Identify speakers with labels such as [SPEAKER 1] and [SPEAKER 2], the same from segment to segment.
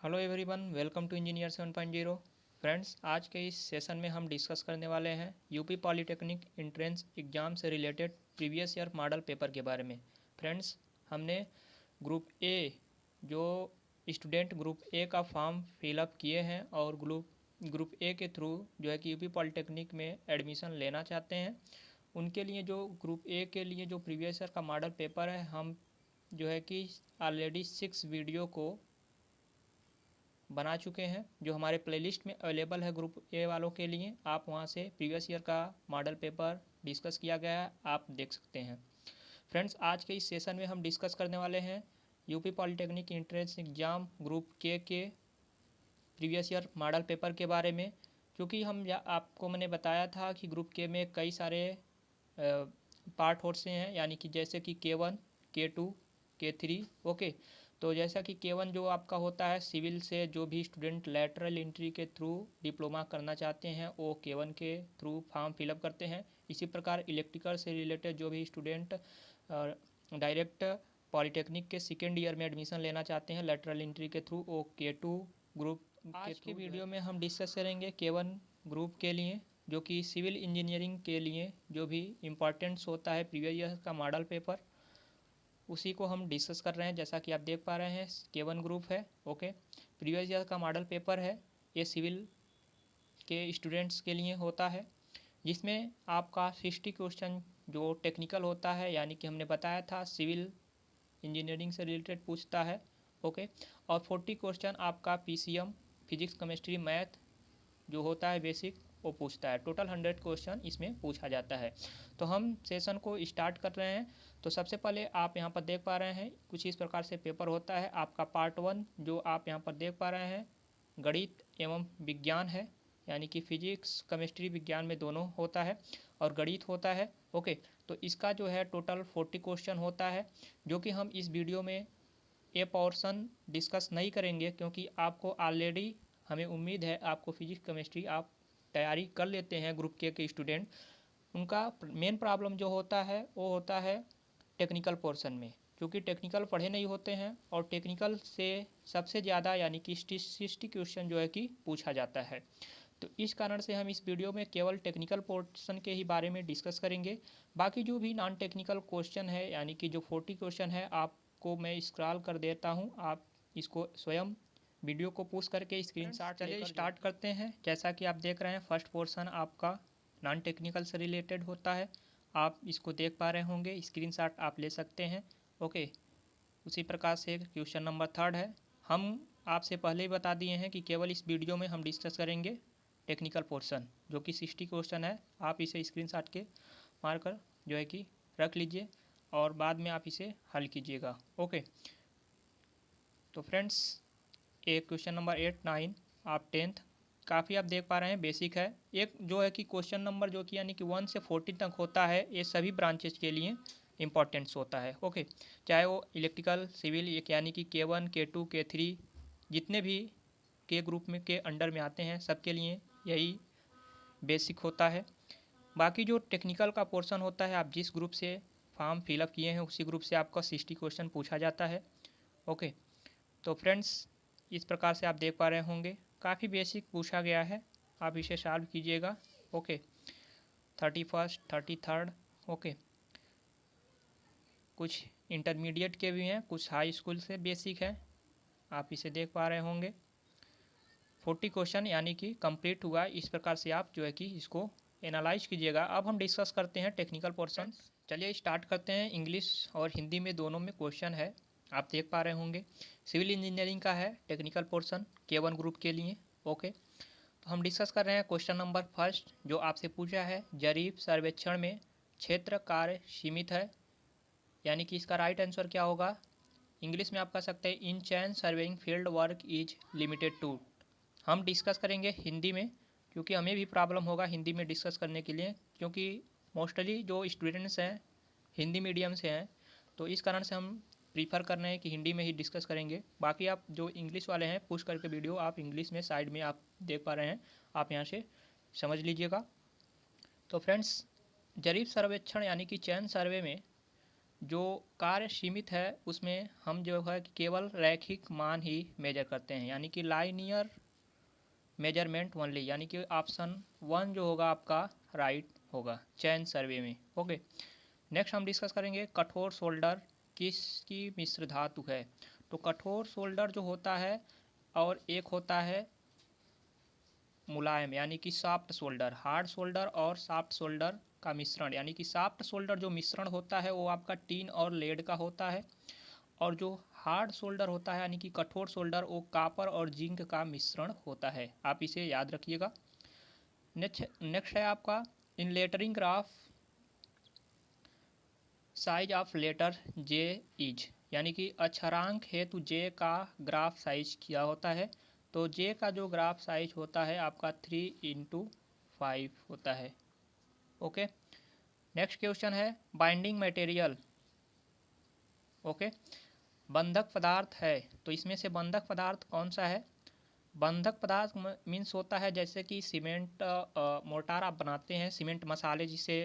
[SPEAKER 1] Hello everyone, welcome to engineer 7.0। Friends, आज के इस सेशन में हम डिस्कस करने वाले हैं यूपी पॉलिटेक्निक एंट्रेंस एग्ज़ाम से related previous year model paper के बारे में। फ्रेंड्स, हमने ग्रुप ए जो स्टूडेंट ग्रुप ए का फॉर्म फिलअप किए हैं और ग्रुप ए के थ्रू जो है कि यूपी पॉलिटेक्निक में एडमिशन लेना चाहते हैं, उनके लिए जो ग्रुप ए के लिए जो प्रीवियस ईयर का मॉडल पेपर है, हम जो है कि ऑलरेडी 6 वीडियो को बना चुके हैं जो हमारे प्लेलिस्ट में अवेलेबल है ग्रुप ए वालों के लिए। आप वहां से प्रीवियस ईयर का मॉडल पेपर डिस्कस किया गया है, आप देख सकते हैं। फ्रेंड्स, आज के इस सेशन में हम डिस्कस करने वाले हैं UP polytechnic entrance exam group के प्रीवियस ईयर मॉडल पेपर के बारे में। क्योंकि आपको मैंने बताया था कि ग्रुप के में कई सारे पार्ट होते हैं, यानी कि जैसे कि K1, K2, K3। ओके, तो जैसा कि K1 जो आपका होता है सिविल से जो भी स्टूडेंट लेटरल एंट्री के थ्रू डिप्लोमा करना चाहते हैं वो K1 के थ्रू फॉर्म फिलअप करते हैं। इसी प्रकार इलेक्ट्रिकल से रिलेटेड जो भी स्टूडेंट डायरेक्ट पॉलिटेक्निक के सेकेंड ईयर में एडमिशन लेना चाहते हैं लेटरल एंट्री के थ्रू, वो K2 ग्रुप आज की वीडियो में हम डिस्कस करेंगे K1 ग्रुप के लिए, जो कि सिविल इंजीनियरिंग के लिए जो भी इम्पोर्टेंट्स होता है प्रीवियस ईयर का मॉडल पेपर, उसी को हम डिस्कस कर रहे हैं। जैसा कि आप देख पा रहे हैं K1 ग्रुप है। ओके, प्रीवियस ईयर का मॉडल पेपर है, ये सिविल के स्टूडेंट्स के लिए होता है, जिसमें आपका 60 क्वेश्चन जो टेक्निकल होता है, यानी कि हमने बताया था सिविल इंजीनियरिंग से रिलेटेड पूछता है। ओके, और 40 क्वेश्चन आपका PCM फिजिक्स केमिस्ट्री मैथ जो होता है बेसिक वो पूछता है। टोटल 100 क्वेश्चन इसमें पूछा जाता है। तो हम सेशन को स्टार्ट कर रहे हैं। तो सबसे पहले आप यहाँ पर देख पा रहे हैं कुछ इस प्रकार से पेपर होता है। आपका पार्ट 1 जो आप यहाँ पर देख पा रहे हैं गणित एवं विज्ञान है, यानी कि फिजिक्स केमिस्ट्री विज्ञान में दोनों होता है और गणित होता है। ओके, तो इसका जो है टोटल 40 क्वेश्चन होता है, जो कि हम इस वीडियो में ये पोर्शन डिस्कस नहीं करेंगे, क्योंकि आपको ऑलरेडी हमें उम्मीद है आपको फिजिक्स केमिस्ट्री आप तैयारी कर लेते हैं ग्रुप के स्टूडेंट। उनका मेन प्रॉब्लम जो होता है वो होता है टेक्निकल पोर्शन में, क्योंकि टेक्निकल पढ़े नहीं होते हैं और टेक्निकल से सबसे ज़्यादा यानी कि 60 क्वेश्चन जो है कि पूछा जाता है। तो इस कारण से हम इस वीडियो में केवल टेक्निकल पोर्शन के ही बारे में डिस्कस करेंगे। बाकी जो भी नॉन टेक्निकल क्वेश्चन है, यानी कि जो 40 क्वेश्चन है, आपको मैं स्क्रॉल कर देता हूँ, आप इसको स्वयं वीडियो को पुश करके स्क्रीनशॉट चलिए स्टार्ट करते हैं। जैसा कि आप देख रहे हैं फर्स्ट पोर्शन आपका नॉन टेक्निकल से रिलेटेड होता है, आप इसको देख पा रहे होंगे, स्क्रीनशॉट आप ले सकते हैं। ओके, उसी प्रकार से क्वेश्चन नंबर 3 है। हम आपसे पहले ही बता दिए हैं कि केवल इस वीडियो में हम डिस्कस करेंगे टेक्निकल पोर्शन, जो कि 60 क्वेश्चन है। आप इसे स्क्रीनशॉट के मारकर जो है कि रख लीजिए और बाद में आप इसे हल कीजिएगा। ओके, तो फ्रेंड्स, एक क्वेश्चन नंबर 8, 9 आप 10th काफ़ी आप देख पा रहे हैं बेसिक है। एक जो है कि क्वेश्चन नंबर जो कि यानी कि 1 से 14 तक होता है, ये सभी ब्रांचेज के लिए इम्पोर्टेंट्स होता है। ओके, चाहे वो इलेक्ट्रिकल सिविल यानी कि K1, K2, K3 जितने भी के ग्रुप में के अंडर में आते हैं सबके लिए यही बेसिक होता है। बाकी जो टेक्निकल का पोर्शन होता है, आप जिस ग्रुप से फॉर्म फिलअप किए हैं उसी ग्रुप से आपका 60 क्वेश्चन पूछा जाता है। ओके, तो फ्रेंड्स, इस प्रकार से आप देख पा रहे होंगे काफ़ी बेसिक पूछा गया है, आप इसे सॉल्व कीजिएगा। Okay, 31st, 33rd। ओके, कुछ इंटरमीडिएट के भी हैं, कुछ हाई स्कूल से बेसिक है, आप इसे देख पा रहे होंगे। 40 क्वेश्चन यानी कि कंप्लीट हुआ। इस प्रकार से आप जो है कि इसको एनालाइज कीजिएगा। अब हम डिस्कस करते हैं टेक्निकल पोर्शन। चलिए स्टार्ट करते हैं। इंग्लिश और हिंदी में दोनों में क्वेश्चन है, आप देख पा रहे होंगे। सिविल इंजीनियरिंग का है टेक्निकल पोर्शन K1 ग्रुप के लिए। ओके, तो हम डिस्कस कर रहे हैं क्वेश्चन नंबर फर्स्ट, जो आपसे पूछा है जरीब सर्वेक्षण में क्षेत्र कार्य सीमित है, यानी कि इसका राइट आंसर क्या होगा। इंग्लिश में आप कह सकते हैं in chain surveying field work is limited to. हम डिस्कस करेंगे हिंदी में, क्योंकि हमें भी प्रॉब्लम होगा हिंदी में डिस्कस करने के लिए, क्योंकि मोस्टली जो स्टूडेंट्स हैं हिंदी मीडियम से हैं, तो इस कारण से हम प्रीफर कर रहे हैं कि हिंदी में ही डिस्कस करेंगे। बाकी आप जो इंग्लिश वाले हैं पुश करके वीडियो आप इंग्लिश में साइड में आप देख पा रहे हैं, आप यहाँ से समझ लीजिएगा। तो फ्रेंड्स, जरीब सर्वेक्षण यानी कि चैन सर्वे में जो कार्य सीमित है उसमें हम जो है कि केवल रैखिक मान ही मेजर करते हैं, यानी कि लाइनियर मेजरमेंट ओनली, यानी कि ऑप्शन 1 जो होगा आपका राइट होगा चयन सर्वे में। ओके, नेक्स्ट हम डिस्कस करेंगे कठोर शोल्डर किसकी मिश्र धातु है। तो कठोर शोल्डर जो होता है और एक होता है मुलायम, यानी कि सॉफ्ट शोल्डर। हार्ड शोल्डर और सॉफ्ट शोल्डर का मिश्रण, यानी कि सॉफ्ट शोल्डर जो मिश्रण होता है वो आपका टीन और लेड का होता है, और जो हार्ड शोल्डर होता है यानी कि कठोर शोल्डर वो कापर और जिंक का मिश्रण होता है। आप इसे याद रखिएगा। नेक्स्ट है आपका in lettering graph size of letter J is, यानी कि अक्षरांक हेतु जे का ग्राफ साइज क्या होता है। तो जे का जो ग्राफ साइज होता है आपका 3:5 होता है। ओके, नेक्स्ट क्वेश्चन है बाइंडिंग मटेरियल। ओके, बंधक पदार्थ है, तो इसमें से बंधक पदार्थ कौन सा है। बंधक पदार्थ मीन्स होता है जैसे कि सीमेंट मोर्टार आप बनाते हैं, सीमेंट मसाले जिसे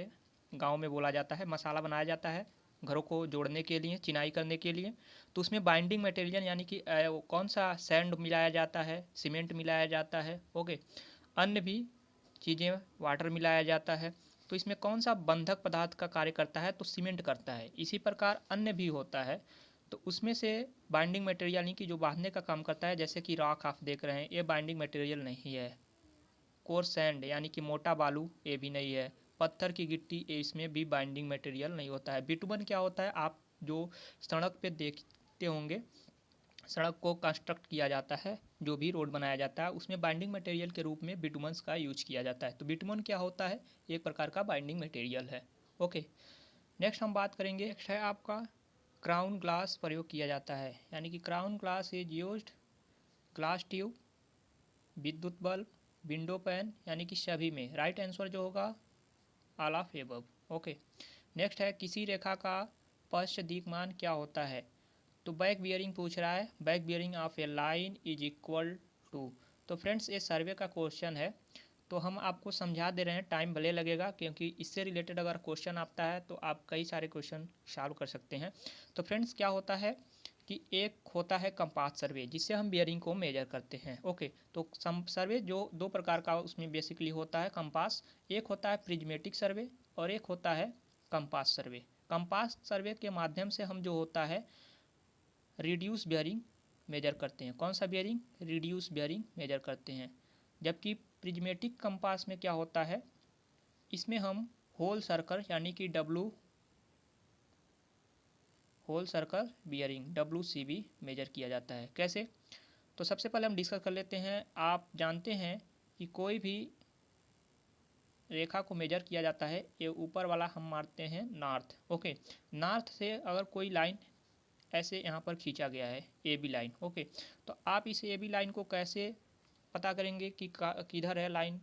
[SPEAKER 1] गांव में बोला जाता है, मसाला बनाया जाता है घरों को जोड़ने के लिए, चिनाई करने के लिए। तो उसमें बाइंडिंग मटेरियल यानी कि कौन सा सैंड मिलाया जाता है, सीमेंट मिलाया जाता है। ओके, अन्य भी चीज़ें वाटर मिलाया जाता है। तो इसमें कौन सा बंधक पदार्थ का कार्य करता है, तो सीमेंट करता है। इसी प्रकार अन्य भी होता है, तो उसमें से बाइंडिंग मटेरियल यानी कि जो बांधने का काम करता है, जैसे कि रॉक आप देख रहे हैं, ये बाइंडिंग मटेरियल नहीं है। कोर्स सैंड यानी कि मोटा बालू, ये भी नहीं है। पत्थर की गिट्टी, ये इसमें भी बाइंडिंग मटेरियल नहीं होता है। बिटुमन क्या होता है, आप जो सड़क पे देखते होंगे, सड़क को कंस्ट्रक्ट किया जाता है, जो भी रोड बनाया जाता है उसमें बाइंडिंग मटेरियल के रूप में बिटुमन्स का यूज किया जाता है। तो बिटुमन क्या होता है, एक प्रकार का बाइंडिंग मटेरियल है। ओके, नेक्स्ट हम बात करेंगे, नेक्स्ट है आपका क्राउन ग्लास प्रयोग किया जाता है, यानी कि crown glass is used glass tube, विद्युत बल्ब, विंडो पैन, यानी कि सभी में। राइट आंसर जो होगा all of above. Okay, next है किसी रेखा का पश्च दिक्मान क्या होता है। तो बैक बियरिंग पूछ रहा है, back bearing of a line is equal to. तो फ्रेंड्स ये सर्वे का क्वेश्चन है, तो हम आपको समझा दे रहे हैं, टाइम भले लगेगा क्योंकि इससे रिलेटेड अगर क्वेश्चन आता है तो आप कई सारे क्वेश्चन सॉल्व कर सकते हैं। तो फ्रेंड्स क्या होता है कि एक होता है कंपास सर्वे जिससे हम बियरिंग को मेजर करते हैं। ओके, तो सर्वे जो दो प्रकार का उसमें बेसिकली होता है कंपास, एक होता है प्रिज्मेटिक सर्वे और एक होता है कंपास सर्वे। कंपास सर्वे के माध्यम से हम जो होता है रिड्यूस बियरिंग मेजर करते हैं। कौन सा बियरिंग, रिड्यूस बियरिंग मेजर करते हैं। जबकि प्रिज्मेटिक कंपास में क्या होता है, इसमें हम होल सर्कल यानी कि whole circle bearing WCB measure किया जाता है। कैसे, तो सबसे पहले हम डिस्कस कर लेते हैं। आप जानते हैं कि कोई भी रेखा को मेजर किया जाता है, ये ऊपर वाला हम मारते हैं नॉर्थ। ओके, नॉर्थ से अगर कोई लाइन ऐसे यहाँ पर खींचा गया है AB लाइन। ओके, तो आप इस AB लाइन को कैसे पता करेंगे कि किधर है लाइन,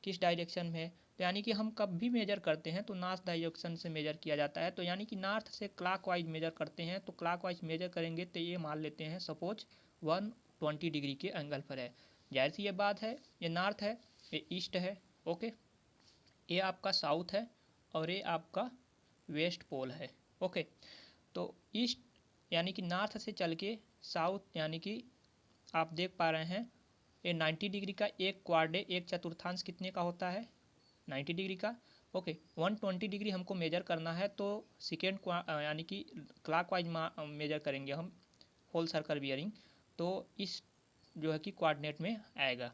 [SPEAKER 1] किस डायरेक्शन में है। तो यानी कि हम कब भी मेजर करते हैं तो नॉर्थ डायरेक्शन से मेजर किया जाता है। तो यानी कि नॉर्थ से क्लॉकवाइज मेजर करते हैं, तो क्लॉकवाइज मेजर करेंगे तो ये मान लेते हैं सपोज 120 डिग्री के एंगल पर है। जाहिर सी ये बात है, ये नॉर्थ है, ये ईस्ट है। ओके, ये आपका साउथ है और ये आपका वेस्ट पोल है। ओके, तो ईस्ट यानी कि नॉर्थ से चल के साउथ, यानी कि आप देख पा रहे हैं ये 90 डिग्री का एक क्वाड्रे, एक चतुर्थांश कितने का होता है, 90 डिग्री का। ओके, 120 डिग्री हमको मेजर करना है, तो सेकेंड यानी कि क्लॉकवाइज मेजर करेंगे हम होल सर्कल बियरिंग, तो इस जो है कि कोऑर्डिनेट में आएगा।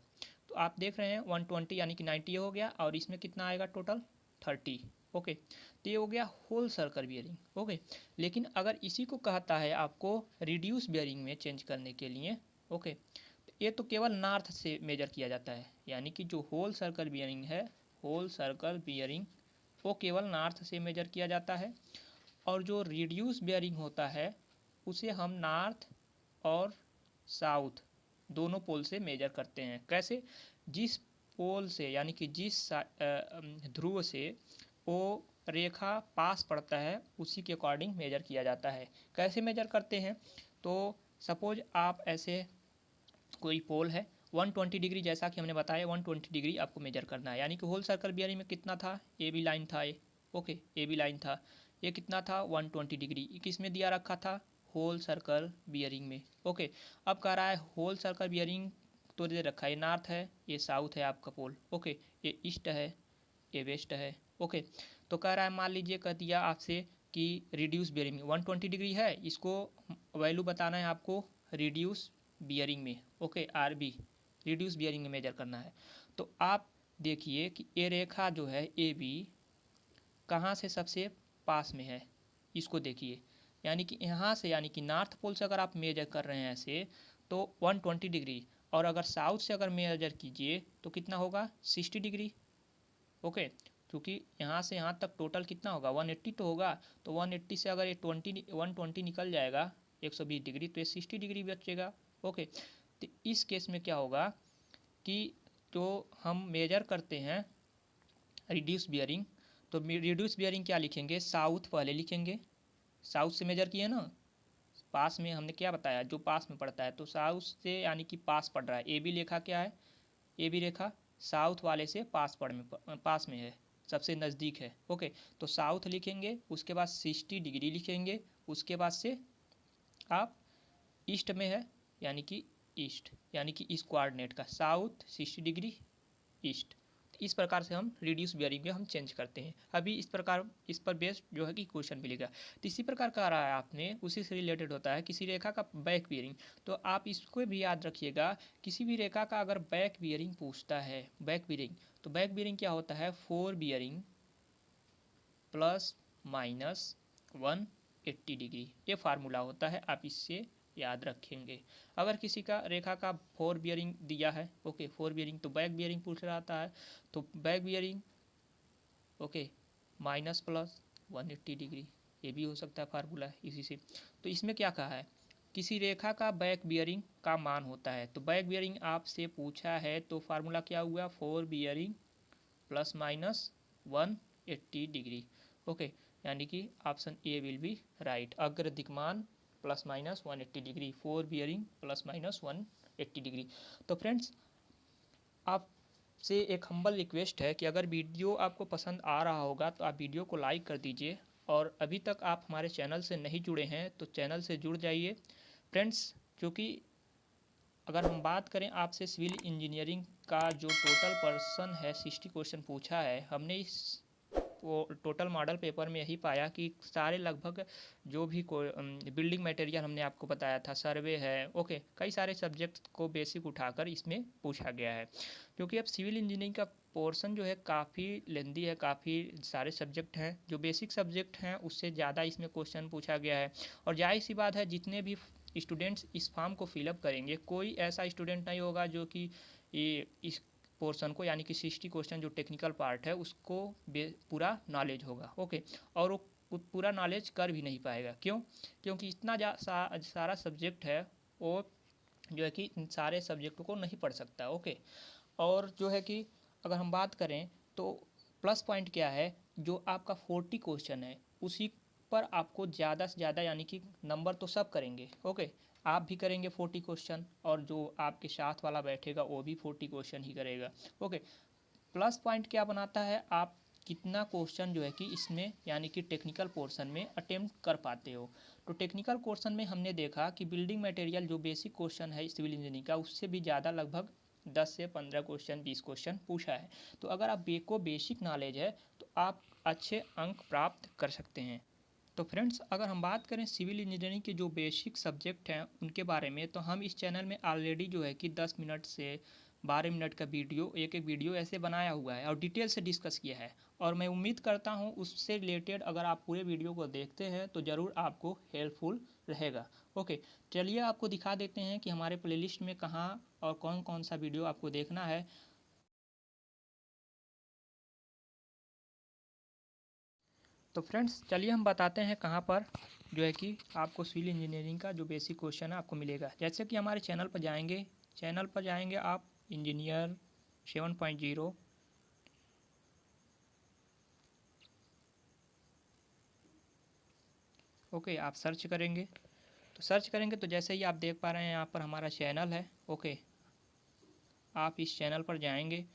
[SPEAKER 1] तो आप देख रहे हैं 120 यानी कि 90 हो गया, और इसमें कितना आएगा टोटल 30। ओके, तो ये हो गया होल सर्कल बियरिंग। ओके, लेकिन अगर इसी को कहता है आपको रिड्यूस बियरिंग में चेंज करने के लिए, ओके, तो ये तो केवल नॉर्थ से मेजर किया जाता है, यानी कि जो होल सर्कल बियरिंग है, होल सर्कल बियरिंग वो केवल नॉर्थ से मेजर किया जाता है। और जो रिड्यूस बियरिंग होता है उसे हम नॉर्थ और साउथ दोनों पोल से मेजर करते हैं। कैसे, जिस पोल से यानी कि जिस ध्रुव से वो रेखा पास पड़ता है उसी के अकॉर्डिंग मेजर किया जाता है। कैसे मेजर करते हैं, तो सपोज आप ऐसे कोई पोल है 120 डिग्री, जैसा कि हमने बताया 120 डिग्री आपको मेजर करना है, यानी कि होल सर्कल बियरिंग में कितना था, AB लाइन था ये। ओके, AB लाइन था, ये कितना था 120 डिग्री, किस में दिया रखा था, होल सर्कल बियरिंग में। ओके, अब कह रहा है होल सर्कल बियरिंग तो दे रखा है, ये नॉर्थ है, ये साउथ है आपका पोल। ओके, ये ईस्ट है, ये वेस्ट है। ओके, तो कह रहा है मान लीजिए कह दिया आपसे कि रिड्यूस बियरिंग में 120 डिग्री है, इसको वैल्यू बताना है आपको रिड्यूस बियरिंग में। ओके, आरबी रिड्यूस बियरिंग में मेजर करना है। तो आप देखिए कि ये रेखा जो है ए बी कहाँ से सबसे पास में है, इसको देखिए, यानी कि यहाँ से, यानी कि नॉर्थ पोल से अगर आप मेजर कर रहे हैं ऐसे तो 120 डिग्री, और अगर साउथ से अगर मेजर कीजिए तो कितना होगा 60 डिग्री। ओके, क्योंकि यहाँ से यहाँ तक टोटल कितना होगा 180 तो होगा, तो 180 से अगर ये 120 निकल जाएगा 120 डिग्री, तो ये 60 डिग्री बचेगा। ओके, तो इस केस में क्या होगा कि तो हम मेजर करते हैं रिड्यूस बियरिंग, तो रिड्यूस बियरिंग क्या लिखेंगे, साउथ पहले लिखेंगे, साउथ से मेजर किए ना, पास में हमने क्या बताया जो पास में पड़ता है, तो साउथ से यानी कि पास पड़ रहा है, ए बी रेखा क्या है, ए बी रेखा साउथ वाले से पास में है, सबसे नज़दीक है। ओके, तो साउथ लिखेंगे, उसके बाद 60 डिग्री लिखेंगे, उसके बाद से आप ईस्ट में है, यानी कि ईस्ट, यानी कि इस कोऑर्डिनेट का साउथ 60 डिग्री ईस्ट। इस प्रकार से हम रिड्यूस बियरिंग में हम चेंज करते हैं। अभी इस प्रकार इस पर बेस्ड जो है कि क्वेश्चन मिलेगा। तो इसी प्रकार का रहा है आपने, उसी से रिलेटेड होता है किसी रेखा का बैक बियरिंग, तो आप इसको भी याद रखिएगा, किसी भी रेखा का अगर बैक बियरिंग पूछता है, बैक बियरिंग, तो बैक बियरिंग क्या होता है, 4 बियरिंग प्लस माइनस 180 डिग्री, ये फार्मूला होता है, आप इससे याद रखेंगे। अगर किसी का रेखा का 4 बियरिंग दिया है, ओके 4 बियरिंग, तो बैक बियरिंग पूछ रहा था है, तो back bearing okay minus plus 180 degree, ये भी हो सकता है फार्मूला इसी से। तो इसमें क्या कहा है, किसी रेखा का बैक बियरिंग का मान होता है, तो बैक बियरिंग आपसे पूछा है, तो फार्मूला क्या हुआ 4 bearing plus minus 180 degree. Okay, यानी कि option A will be right, अग्र दिक्मान plus minus 180 degree, 4 bearing plus minus 180 degree. तो फ्रेंड्स आपसे एक हम्बल रिक्वेस्ट है कि अगर वीडियो आपको पसंद आ रहा होगा तो आप वीडियो को लाइक कर दीजिए, और अभी तक आप हमारे चैनल से नहीं जुड़े हैं तो चैनल से जुड़ जाइए फ्रेंड्स। क्योंकि अगर हम बात करें आपसे सिविल इंजीनियरिंग का जो टोटल पर्सन है 60 क्वेश्चन पूछा है, हमने इस टोटल मॉडल पेपर में यही पाया कि सारे लगभग जो भी बिल्डिंग मटेरियल हमने आपको बताया था, सर्वे है, ओके, कई सारे सब्जेक्ट को बेसिक उठाकर इसमें पूछा गया है। क्योंकि अब सिविल इंजीनियरिंग का पोर्शन जो है काफ़ी लेंदी है, काफ़ी सारे सब्जेक्ट हैं, जो बेसिक सब्जेक्ट हैं उससे ज़्यादा इसमें क्वेश्चन पूछा गया है। और जाहिर सी बात है जितने भी स्टूडेंट्स इस फॉर्म को फिलअप करेंगे, कोई ऐसा स्टूडेंट नहीं होगा जो कि ये इस पोर्शन को, यानी कि 60 क्वेश्चन जो टेक्निकल पार्ट है उसको पूरा नॉलेज होगा। ओके, और वो पूरा नॉलेज कर भी नहीं पाएगा, क्यों, क्योंकि इतना सारा सब्जेक्ट है, वो जो है कि इन सारे सब्जेक्टों को नहीं पढ़ सकता। ओके, और जो है कि अगर हम बात करें तो प्लस पॉइंट क्या है, जो आपका 40 क्वेश्चन है उसी पर आपको ज़्यादा से ज़्यादा, यानी कि नंबर तो सब करेंगे, ओके, आप भी करेंगे 40 क्वेश्चन, और जो आपके साथ वाला बैठेगा वो भी 40 क्वेश्चन ही करेगा। ओके, प्लस पॉइंट क्या बनाता है, आप कितना क्वेश्चन जो है कि इसमें, यानी कि टेक्निकल पोर्शन में अटेम्प्ट कर पाते हो। तो टेक्निकल पोर्शन में हमने देखा कि बिल्डिंग मटेरियल जो बेसिक क्वेश्चन है सिविल इंजीनियरिंग का, उससे भी ज़्यादा लगभग 10 से 15 क्वेश्चन 20 क्वेश्चन पूछा है। तो अगर आप को बेसिक नॉलेज है तो आप अच्छे अंक प्राप्त कर सकते हैं। तो फ्रेंड्स अगर हम बात करें सिविल इंजीनियरिंग के जो बेसिक सब्जेक्ट हैं उनके बारे में, तो हम इस चैनल में ऑलरेडी जो है कि 10 मिनट से 12 मिनट का वीडियो, एक वीडियो ऐसे बनाया हुआ है और डिटेल से डिस्कस किया है, और मैं उम्मीद करता हूँ उससे रिलेटेड अगर आप पूरे वीडियो को देखते हैं तो ज़रूर आपको हेल्पफुल रहेगा। ओके, चलिए आपको दिखा देते हैं कि हमारे प्लेलिस्ट में कहाँ और कौन कौन सा वीडियो आपको देखना है। तो फ्रेंड्स चलिए हम बताते हैं कहाँ पर जो है कि आपको सिविल इंजीनियरिंग का जो बेसिक क्वेश्चन है आपको मिलेगा। जैसे कि हमारे चैनल पर जाएंगे, आप इंजीनियर 7.0, ओके, आप सर्च करेंगे, तो सर्च करेंगे तो जैसे ही आप देख पा रहे हैं यहाँ पर हमारा चैनल है। ओके, आप इस चैनल पर जाएंगे,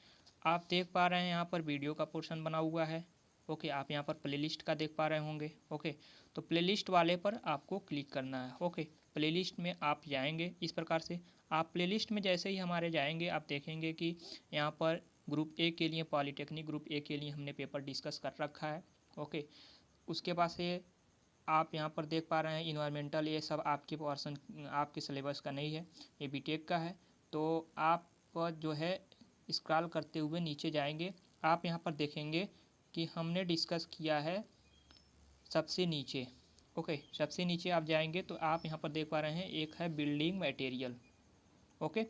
[SPEAKER 1] आप देख पा रहे हैं यहाँ पर वीडियो का पोर्शन बना हुआ है। ओके, आप यहाँ पर प्लेलिस्ट का देख पा रहे होंगे। ओके, तो प्लेलिस्ट वाले पर आपको क्लिक करना है। ओके, प्लेलिस्ट में आप जाएंगे इस प्रकार से। आप प्लेलिस्ट में जैसे ही हमारे जाएंगे आप देखेंगे कि यहाँ पर ग्रुप ए के लिए, पॉलीटेक्निक ग्रुप ए के लिए हमने पेपर डिस्कस कर रखा है। ओके, उसके बाद से आप यहाँ पर देख पा रहे हैं इन्वायरमेंटल, ये सब आपके पर्सन आपके सिलेबस का नहीं है, ये बीटेक का है। तो आप जो है स्क्रॉल करते हुए नीचे जाएंगे, आप यहाँ पर देखेंगे कि हमने डिस्कस किया है सबसे नीचे। ओके, सबसे नीचे आप जाएंगे तो आप यहाँ पर देख पा रहे हैं एक है बिल्डिंग मटेरियल। ओके,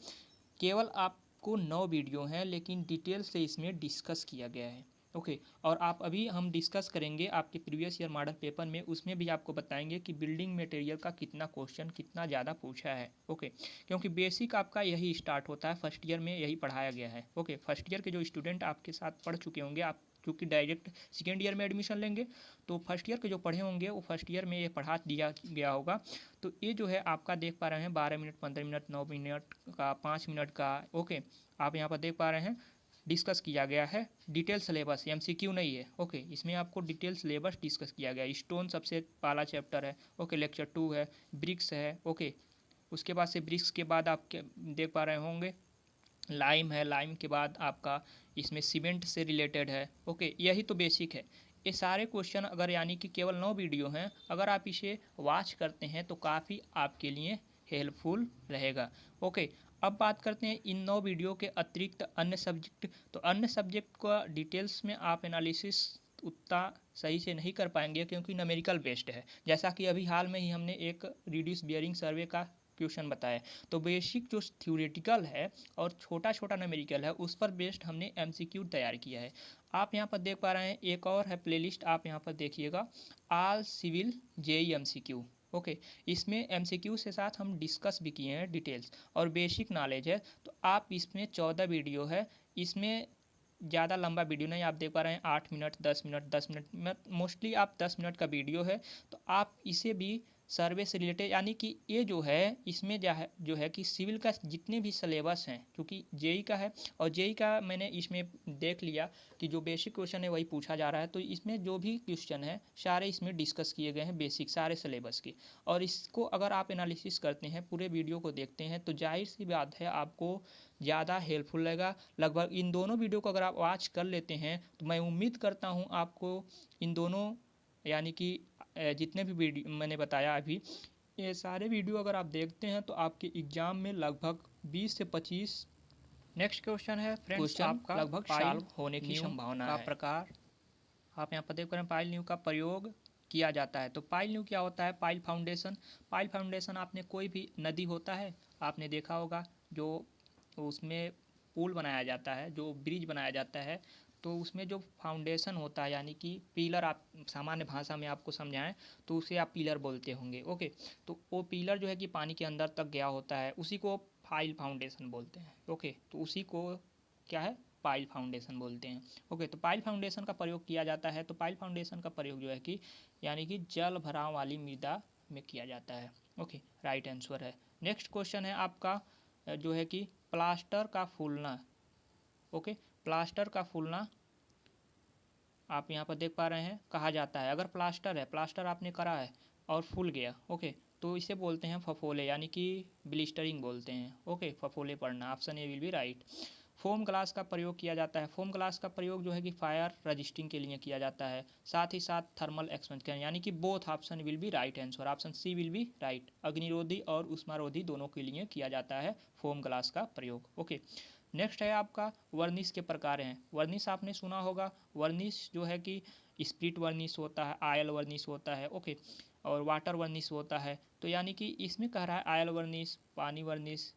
[SPEAKER 1] केवल आपको 9 वीडियो हैं लेकिन डिटेल से इसमें डिस्कस किया गया है। ओके, और आप अभी हम डिस्कस करेंगे आपके प्रीवियस ईयर मॉडल पेपर में, उसमें भी आपको बताएंगे कि बिल्डिंग मटेरियल का कितना क्वेश्चन कितना ज़्यादा पूछा है। ओके, क्योंकि बेसिक आपका यही स्टार्ट होता है, फर्स्ट ईयर में यही पढ़ाया गया है। ओके, फर्स्ट ईयर के जो स्टूडेंट आपके साथ पढ़ चुके होंगे, आप क्योंकि डायरेक्ट सेकेंड ईयर में एडमिशन लेंगे तो फर्स्ट ईयर के जो पढ़े होंगे वो फर्स्ट ईयर में ये पढ़ा दिया गया होगा। तो ये जो है आपका देख पा रहे हैं 12 मिनट, 15 मिनट, 9 मिनट का, 5 मिनट का। ओके, आप यहाँ पर देख पा रहे हैं डिस्कस किया गया है डिटेल सिलेबस, एमसीक्यू नहीं है। ओके, इसमें आपको डिटेल सिलेबस डिस्कस किया गया है। स्टोन सबसे पहला चैप्टर है। ओके, लेक्चर 2 है, ब्रिक्स है। ओके, उसके बाद से ब्रिक्स के बाद आप देख पा रहे होंगे लाइम है, लाइम के बाद आपका इसमें सीमेंट से रिलेटेड है। ओके, यही तो बेसिक है। ये सारे क्वेश्चन अगर यानी कि केवल 9 वीडियो हैं, अगर आप इसे वॉच करते हैं तो काफ़ी आपके लिए हेल्पफुल रहेगा। ओके, अब बात करते हैं इन 9 वीडियो के अतिरिक्त अन्य सब्जेक्ट। तो अन्य सब्जेक्ट का डिटेल्स में आप एनालिसिस उतना सही से नहीं कर पाएंगे क्योंकि न्यूमेरिकल बेस्ड है। जैसा कि अभी हाल में ही हमने एक रिड्यूस बियरिंग सर्वे का क्वेश्चन बताया, तो बेसिक जो थ्योरेटिकल है और छोटा छोटा न्यूमेरिकल है उस पर बेस्ड हमने एमसीक्यू तैयार किया है। आप यहाँ पर देख पा रहे हैं एक और है प्लेलिस्ट, आप यहाँ पर देखिएगा, all civil JE MCQ. Okay, इसमें एमसीक्यू से साथ हम डिस्कस भी किए हैं डिटेल्स और बेसिक नॉलेज है। तो आप इसमें 14 वीडियो है, इसमें ज़्यादा लंबा वीडियो नहीं, आप देख पा रहे हैं 8 मिनट, 10 मिनट, 10 मिनट, मोस्टली आप 10 मिनट का वीडियो है। तो आप इसे भी सर्वे से रिलेटेड, यानी कि ये जो है इसमें जो है कि सिविल का जितने भी सिलेबस हैं, क्योंकि जेई का है और जेई का मैंने इसमें देख लिया कि जो बेसिक क्वेश्चन है वही पूछा जा रहा है। तो इसमें जो भी क्वेश्चन है सारे इसमें डिस्कस किए गए हैं बेसिक सारे सिलेबस के। और इसको अगर आप एनालिसिस करते हैं, पूरे वीडियो को देखते हैं, तो जाहिर सी बात है आपको ज़्यादा हेल्पफुल लगेगा। लगभग इन दोनों वीडियो को अगर आप वॉच कर लेते हैं तो मैं उम्मीद करता हूँ आपको इन दोनों यानी कि जितने भी वीडियो मैंने बताया अभी, ये सारे वीडियो अगर आप देखते हैं तो आपके एग्जाम में लगभग 20 से 25। नेक्स्ट क्वेश्चन है फ्रेंड्स, आपका लगभग सॉल्व होने की संभावना है। प्रकार आप यहाँ पर देख रहे हैं पाइल न्यू का प्रयोग किया जाता है। तो पाइल न्यू क्या होता है? Pile foundation. पाइल फाउंडेशन आपने कोई भी नदी होता है आपने देखा होगा, जो उसमें पुल बनाया जाता है, जो ब्रिज बनाया जाता है, तो उसमें जो फाउंडेशन होता है यानी कि पिलर, आप सामान्य भाषा में आपको समझाएं तो उसे आप पिलर बोलते होंगे। ओके, तो वो पिलर जो है कि पानी के अंदर तक गया होता है, उसी को पाइल फाउंडेशन बोलते हैं। ओके, तो उसी को क्या है? पाइल फाउंडेशन बोलते हैं। ओके, तो पाइल फाउंडेशन का प्रयोग किया जाता है। तो पाइल फाउंडेशन का प्रयोग जो है कि यानी कि जल भराव वाली मृदा में किया जाता है। ओके, राइट आंसर है। नेक्स्ट क्वेश्चन है आपका जो है कि प्लास्टर का फूलना। ओके, प्लास्टर का फूलना आप यहाँ पर देख पा रहे हैं कहा जाता है। अगर प्लास्टर है, प्लास्टर आपने करा है और फूल गया, ओके, तो इसे बोलते हैं फफोले यानी कि ब्लिस्टरिंग बोलते हैं। ओके, फफोले पड़ना, option A will be right. Foam glass का प्रयोग किया जाता है। फोम ग्लास का प्रयोग जो है कि फायर रजिस्टिंग के लिए किया जाता है, साथ ही साथ थर्मल एक्सपेंशन, यानी कि both option will be right answer, option C will be right. अग्निरोधी और उष्मारोधी दोनों के लिए किया जाता है फोम ग्लास का प्रयोग। ओके, नेक्स्ट है आपका वर्निश के प्रकार हैं। वर्निश आपने सुना होगा, वर्निश जो है कि स्प्लिट वर्निश होता है, आयल वर्निश होता है। ओके, और वाटर वर्निश होता है। तो यानी कि इसमें कह रहा है आयल वर्निश, पानी वर्निश,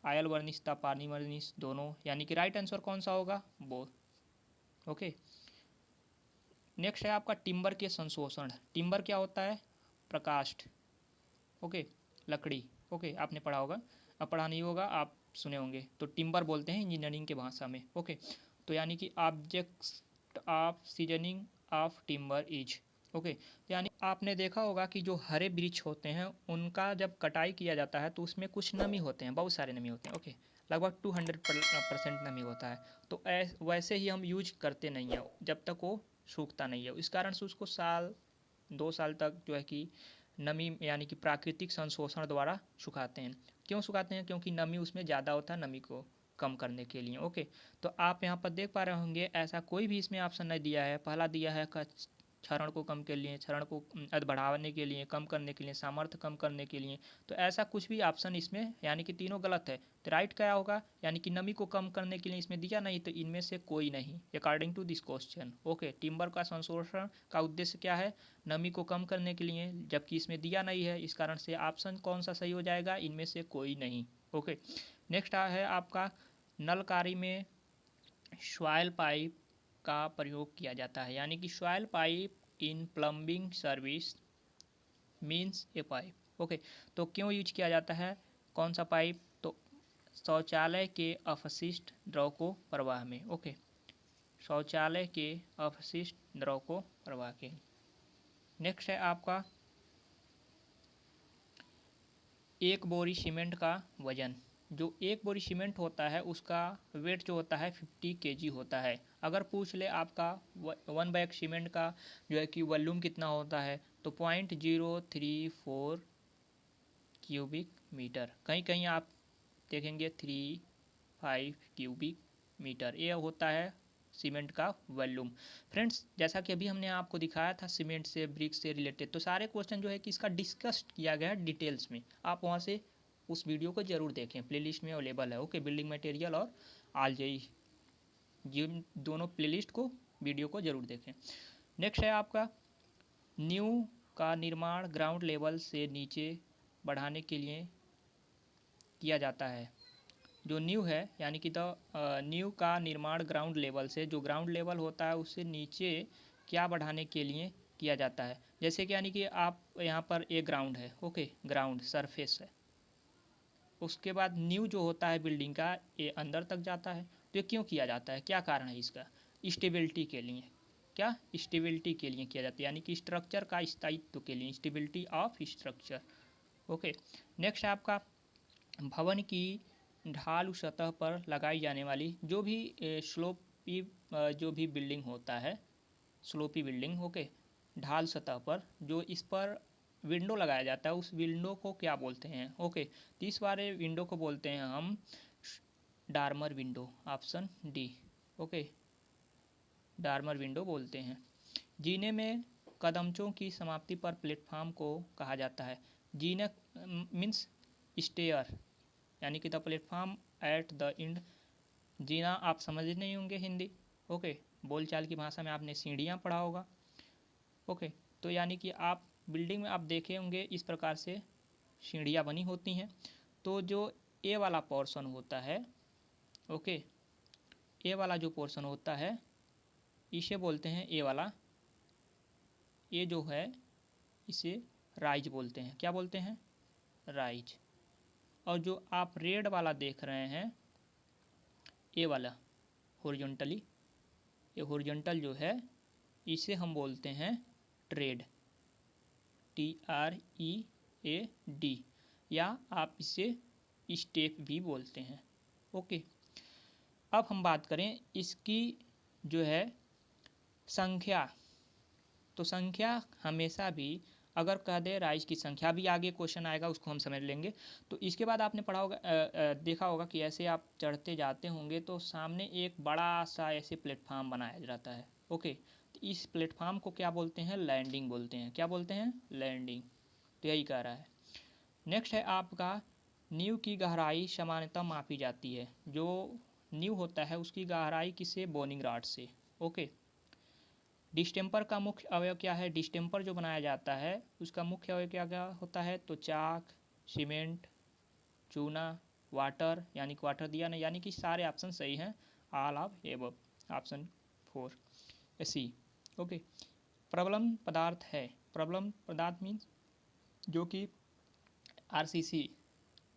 [SPEAKER 1] आयल वर्निश था पानी वर्निश दोनों, यानी कि राइट आंसर कौन सा होगा? बोथ। ओके, नेक्स्ट है आपका टिम्बर के संशोषण। टिम्बर क्या होता है? प्रकाष्ठ। ओके, लकड़ी। ओके, आपने पढ़ा होगा, अब पढ़ा नहीं होगा, आप सुने होंगे। तो टिम्बर बोलते हैं इंजीनियरिंग के भाषा में। ओके, तो यानी कि object of seasoning of timber is. Okay, यानी आपने देखा होगा कि जो हरे वृक्ष होते हैं उनका जब कटाई किया जाता है तो उसमें कुछ नमी होते हैं, बहुत सारे नमी होते हैं। ओके, लगभग 200% नमी होता है। तो वैसे ही हम यूज करते नहीं हैं जब तक वो सूखता नहीं है। इस कारण से उसको 2 साल तक जो है कि नमी यानी कि प्राकृतिक संशोषण द्वारा सुखाते हैं। क्यों सुखाते हैं? क्योंकि नमी उसमें ज़्यादा होता है, नमी को कम करने के लिए। ओके, तो आप यहाँ पर देख पा रहे होंगे ऐसा कोई भी इसमें ऑप्शन नहीं दिया है। पहला दिया है क्षरण को कम के लिए, क्षरण को बढ़ाने के लिए, कम करने के लिए, सामर्थ्य कम करने के लिए। तो ऐसा कुछ भी ऑप्शन इसमें यानी कि तीनों गलत है। तो राइट क्या होगा? यानी कि नमी को कम करने के लिए इसमें दिया नहीं, तो इनमें से कोई नहीं according to this question. Okay, timber का संशोषण का उद्देश्य क्या है? नमी को कम करने के लिए, जबकि इसमें दिया नहीं है। इस कारण से ऑप्शन कौन सा सही हो जाएगा? इनमें से कोई नहीं। ओके, नेक्स्ट है आपका नलकारी में सॉइल पाइप का प्रयोग किया जाता है। यानी कि सॉइल पाइप इन प्लम्बिंग सर्विस मीन्स ए पाइप। ओके, तो क्यों यूज किया जाता है? कौन सा पाइप? तो शौचालय के अपशिष्ट द्रव को प्रवाह में। ओके, शौचालय के अपशिष्ट द्रव को प्रवाह के। नेक्स्ट है आपका एक बोरी सीमेंट का वजन। जो एक बोरी सीमेंट होता है उसका वेट जो होता है 50 kg होता है। अगर पूछ ले आपका 1 बैग सीमेंट का जो है कि वॉल्यूम कितना होता है, तो 0.034 क्यूबिक मीटर। कहीं कहीं आप देखेंगे 35 क्यूबिक मीटर, ये होता है सीमेंट का वॉल्यूम। फ्रेंड्स, जैसा कि अभी हमने आपको दिखाया था सीमेंट से, ब्रिक्स से रिलेटेड, तो सारे क्वेश्चन जो है कि इसका डिस्कस किया गया है डिटेल्स में। आप वहाँ से उस वीडियो को जरूर देखें, प्लेलिस्ट में अवेलेबल है। ओके, बिल्डिंग मटेरियल और आलजेई, जिन दोनों प्लेलिस्ट को, वीडियो को जरूर देखें। नेक्स्ट है आपका नींव का निर्माण ग्राउंड लेवल से नीचे बढ़ाने के लिए किया जाता है। जो नींव है यानी कि नींव का निर्माण ग्राउंड लेवल से, जो ग्राउंड लेवल होता है उससे नीचे क्या बढ़ाने के लिए किया जाता है। जैसे कि यानी कि आप यहाँ पर एक ग्राउंड है, ओके, ग्राउंड सरफेस है, उसके बाद नींव जो होता है बिल्डिंग का, ये अंदर तक जाता है। तो ये क्यों किया जाता है? क्या कारण है इसका? स्टेबिलिटी के लिए। क्या? स्टेबिलिटी के लिए किया जाता है, यानी कि स्ट्रक्चर का स्थायित्व के लिए, stability of structure. Okay, next आपका भवन की ढालू सतह पर लगाई जाने वाली जो भी स्लोपी जो भी बिल्डिंग होता है, स्लोपी बिल्डिंग, ओके, ढाल सतह पर जो इस पर विंडो लगाया जाता है, उस विंडो को क्या बोलते हैं? ओके, तो इस वाले विंडो को बोलते हैं हम dormer window, option D. Okay, dormer window बोलते हैं। जीने में कदमचों की समाप्ति पर प्लेटफॉर्म को कहा जाता है। जीना मीन्स स्टेयर, यानी कि the platform at the end. जीना आप समझ नहीं होंगे हिंदी, ओके, बोलचाल की भाषा में आपने सीढ़ियाँ पढ़ा होगा। ओके, तो यानी कि आप बिल्डिंग में आप देखे होंगे इस प्रकार से सीढ़ियाँ बनी होती हैं। तो जो ए वाला पोर्शन होता है, ओके, ए वाला जो पोर्शन होता है इसे बोलते हैं ए वाला, ये जो है इसे राइज बोलते हैं। क्या बोलते हैं? राइज। और जो आप रेड वाला देख रहे हैं ए वाला हॉरिजॉन्टली, ये हॉरिजॉन्टल जो है इसे हम बोलते हैं ट्रेड, TREAD, या आप इसे स्टेप भी बोलते हैं। ओके, अब हम बात करें इसकी जो है संख्या। तो संख्या हमेशा भी अगर कह दे राइज की संख्या, भी आगे क्वेश्चन आएगा उसको हम समझ लेंगे। तो इसके बाद आपने पढ़ा होगा, देखा होगा कि ऐसे आप चढ़ते जाते होंगे तो सामने एक बड़ा सा ऐसे प्लेटफॉर्म बनाया जाता है। ओके, तो इस प्लेटफॉर्म को क्या बोलते हैं? लैंडिंग बोलते हैं। क्या बोलते हैं? लैंडिंग। तो यही कह रहा है। नेक्स्ट है आपका नींव की गहराई सामान्यतः मापी जाती है। जो नींव होता है उसकी गहराई किससे? बोनिंग रॉड से। ओके, डिस्टेम्पर का मुख्य अवयव क्या है? डिस्टेम्पर जो बनाया जाता है उसका मुख्य अवयव क्या क्या होता है? तो चाक, सीमेंट, चूना, वाटर, यानी कि वाटर दिया नहीं, यानी कि सारे ऑप्शन सही हैं, all of above, option 4 C. Okay, प्रबलम पदार्थ है। प्रबलम पदार्थ मीन्स जो कि RCC,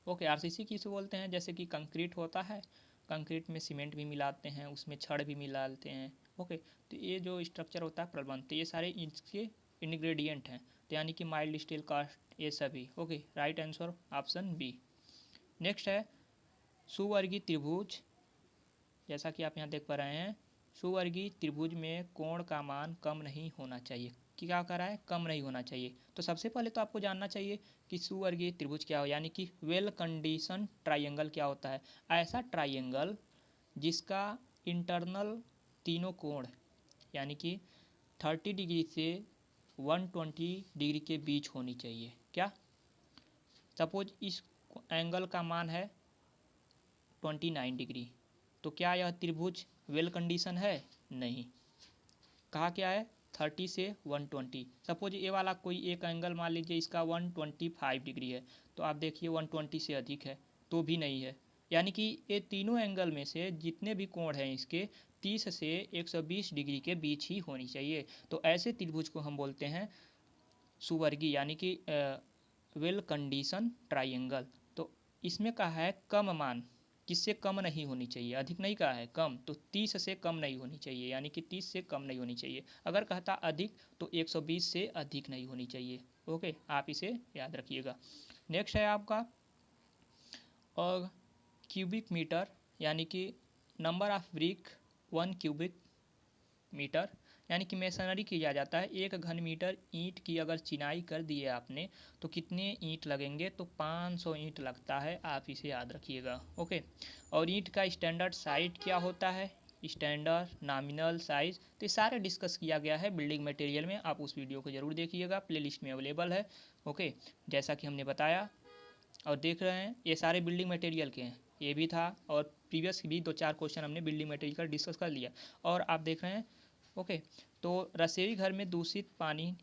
[SPEAKER 1] ओके, RCC किसे बोलते हैं? जैसे कि कंक्रीट होता है, कंक्रीट में सीमेंट भी मिलाते हैं, उसमें छड़ भी मिलाते हैं। ओके, तो ये जो स्ट्रक्चर होता है प्रबल, तो ये सारे इसके इंग्रेडिएंट हैं। तो यानी कि माइल्ड स्टील, कास्ट, ये सभी। Okay, right answer option B. Next है सुवर्गीय त्रिभुज। जैसा कि आप यहाँ देख पा रहे हैं सुवर्गीय त्रिभुज में कोण का मान कम नहीं होना चाहिए। क्या करा है? कम नहीं होना चाहिए। तो सबसे पहले तो आपको जानना चाहिए कि सुवर्गीय त्रिभुज क्या हो, यानी कि वेल कंडीशन ट्राइंगल क्या होता है। ऐसा ट्राइंगल जिसका इंटरनल तीनों कोण यानी कि 30 डिग्री से 120 डिग्री के बीच होनी चाहिए। क्या? सपोज इस एंगल का मान है 29 डिग्री, तो क्या यह त्रिभुज वेल कंडीशन है? नहीं। कहा क्या है? 30 से 120। सपोज ये वाला कोई एक एंगल मान लीजिए इसका 125 डिग्री है, तो आप देखिए 120 से अधिक है तो भी नहीं है। यानी कि ये तीनों एंगल में से जितने भी कोण हैं इसके 30 से 120 डिग्री के बीच ही होनी चाहिए। तो ऐसे त्रिभुज को हम बोलते हैं सुवर्गीय यानी कि वेल कंडीशन ट्राइंगल। तो इसमें कहा है कम मान, किससे कम नहीं होनी चाहिए, अधिक नहीं कहा है, कम। तो 30 से कम नहीं होनी चाहिए, यानी कि 30 से कम नहीं होनी चाहिए। अगर कहता अधिक तो 120 से अधिक नहीं होनी चाहिए। ओके, आप इसे याद रखिएगा। नेक्स्ट है आपका और क्यूबिक मीटर, यानी कि number of brick 1 cubic metre, यानी कि मेसनरी किया जाता है। 1 घन मीटर ईंट की अगर चिनाई कर दी है आपने तो कितने ईंट लगेंगे? तो 500 ईंट लगता है। आप इसे याद रखिएगा। ओके, और ईंट का स्टैंडर्ड साइज क्या होता है? Standard nominal size. तो ये सारे डिस्कस किया गया है बिल्डिंग मटेरियल में। आप उस वीडियो को ज़रूर देखिएगा, प्लेलिस्ट में अवेलेबल है। ओके, जैसा कि हमने बताया और देख रहे हैं ये सारे बिल्डिंग मटेरियल के हैं। ये भी था और प्रीवियस भी 2-4 क्वेश्चन हमने बिल्डिंग मटेरियल का डिस्कस कर लिया। और आप देख रहे हैं ओके, तो रसोई घर में दूषित पानी,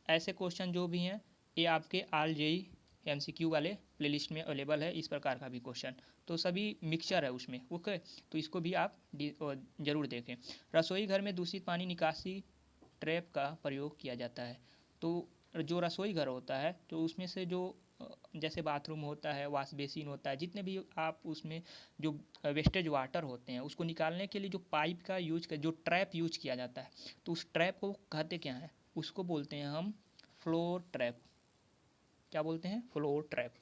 [SPEAKER 1] ऐसे क्वेश्चन जो भी हैं ये आपके आल जेई MCQ वाले प्लेलिस्ट में अवेलेबल है। इस प्रकार का भी क्वेश्चन तो सभी मिक्सचर है उसमें। ओके, तो इसको भी आप ज़रूर देखें। रसोई घर में दूषित पानी निकासी ट्रैप का प्रयोग किया जाता है। तो जो रसोई घर होता है तो उसमें से जो जैसे बाथरूम होता है, वॉश बेसिन होता है, जितने भी आप उसमें जो वेस्टेज वाटर होते हैं उसको निकालने के लिए जो पाइप का यूज कर, जो ट्रैप यूज किया जाता है, तो उस ट्रैप को कहते क्या है? उसको बोलते हैं हम फ्लोर ट्रैप। क्या बोलते हैं? Floor trap.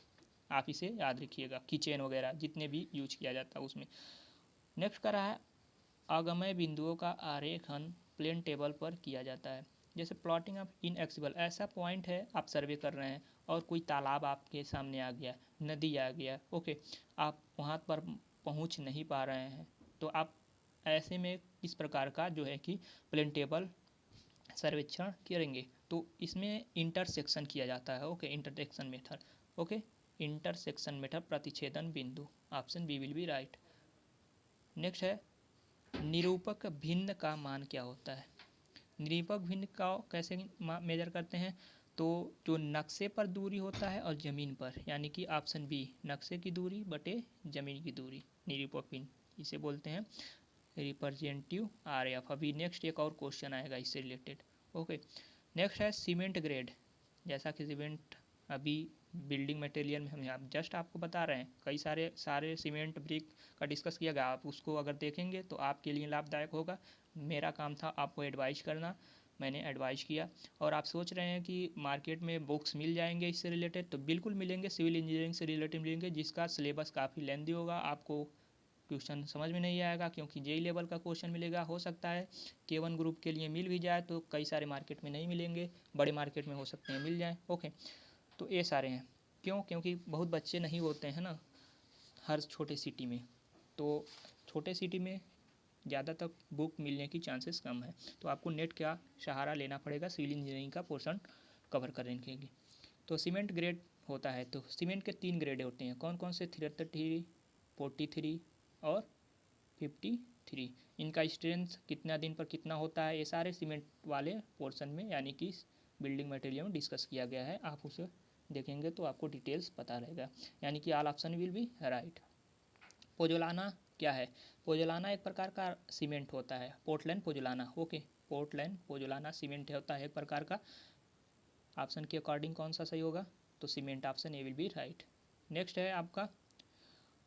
[SPEAKER 1] आप इसे याद रखिएगा। किचन वगैरह जितने भी यूज किया जाता है उसमें। नेक्स्ट कर रहा है आगमय बिंदुओं का आरेखन प्लेन टेबल पर किया जाता है। जैसे प्लॉटिंग ऑफ इनएक्सिबल, ऐसा पॉइंट है आप सर्वे कर रहे हैं और कोई तालाब आपके सामने आ गया, नदी आ गया। ओके, आप वहाँ पर पहुँच नहीं पा रहे हैं, तो आप ऐसे में इस प्रकार का जो है कि प्लेन टेबल सर्वेक्षण करेंगे। तो इसमें इंटरसेक्शन किया जाता है। Okay, intersection method. Okay, intersection method, प्रतिच्छेदन बिंदु। Option B will be right. Next है निरूपक भिन्न का मान क्या होता है? निरूपक भिन्न का कैसे मेजर करते हैं? तो जो नक्शे पर दूरी होता है और ज़मीन पर, यानी कि ऑप्शन बी नक्शे की दूरी बटे ज़मीन की दूरी, निरूपक भिन्न इसे बोलते हैं रिप्रेजेंटेटिव आरएफ। अभी नेक्स्ट एक और क्वेश्चन आएगा इससे रिलेटेड। ओके, नेक्स्ट है सीमेंट ग्रेड। जैसा कि सीमेंट अभी बिल्डिंग मटेरियल में हम आप जस्ट आपको बता रहे हैं, कई सारे सीमेंट ब्रिक का डिस्कस किया गया। आप उसको अगर देखेंगे तो आपके लिए लाभदायक होगा। मेरा काम था आपको एडवाइस करना, मैंने एडवाइस किया। और आप सोच रहे हैं कि मार्केट में बुक्स मिल जाएंगे इससे रिलेटेड, तो बिल्कुल मिलेंगे। सिविल इंजीनियरिंग से रिलेटेड मिलेंगे, जिसका सिलेबस काफ़ी लेंदी होगा। आपको क्वेश्चन समझ में नहीं आएगा क्योंकि जेई लेवल का क्वेश्चन मिलेगा। हो सकता है K1 ग्रुप के लिए मिल भी जाए, तो कई सारे मार्केट में नहीं मिलेंगे, बड़े मार्केट में हो सकते हैं मिल जाए। ओके, तो ये सारे हैं। क्यों? क्योंकि बहुत बच्चे नहीं होते हैं ना हर छोटे सिटी में, तो छोटे सिटी में ज़्यादातर बुक मिलने की चांसेस कम है। तो आपको नेट का सहारा लेना पड़ेगा सिविल इंजीनियरिंग का पोर्शन कवर करने के लिए। तो सीमेंट ग्रेड होता है, तो सीमेंट के 3 ग्रेड होते हैं। कौन कौन से? 33, 43 और 53। इनका स्ट्रेंथ कितना दिन पर कितना होता है, ये सारे सीमेंट वाले पोर्शन में यानी कि बिल्डिंग मटेरियल में डिस्कस किया गया है। आप उसे देखेंगे तो आपको डिटेल्स पता रहेगा, यानी कि all option will be right. Pozzolana क्या है? पोजोलाना एक प्रकार का सीमेंट होता है। Portland pozzolana. Okay, Portland pozzolana cement होता है एक प्रकार का। ऑप्शन के अकॉर्डिंग कौन सा सही होगा? तो cement, option A will be right. Next है आपका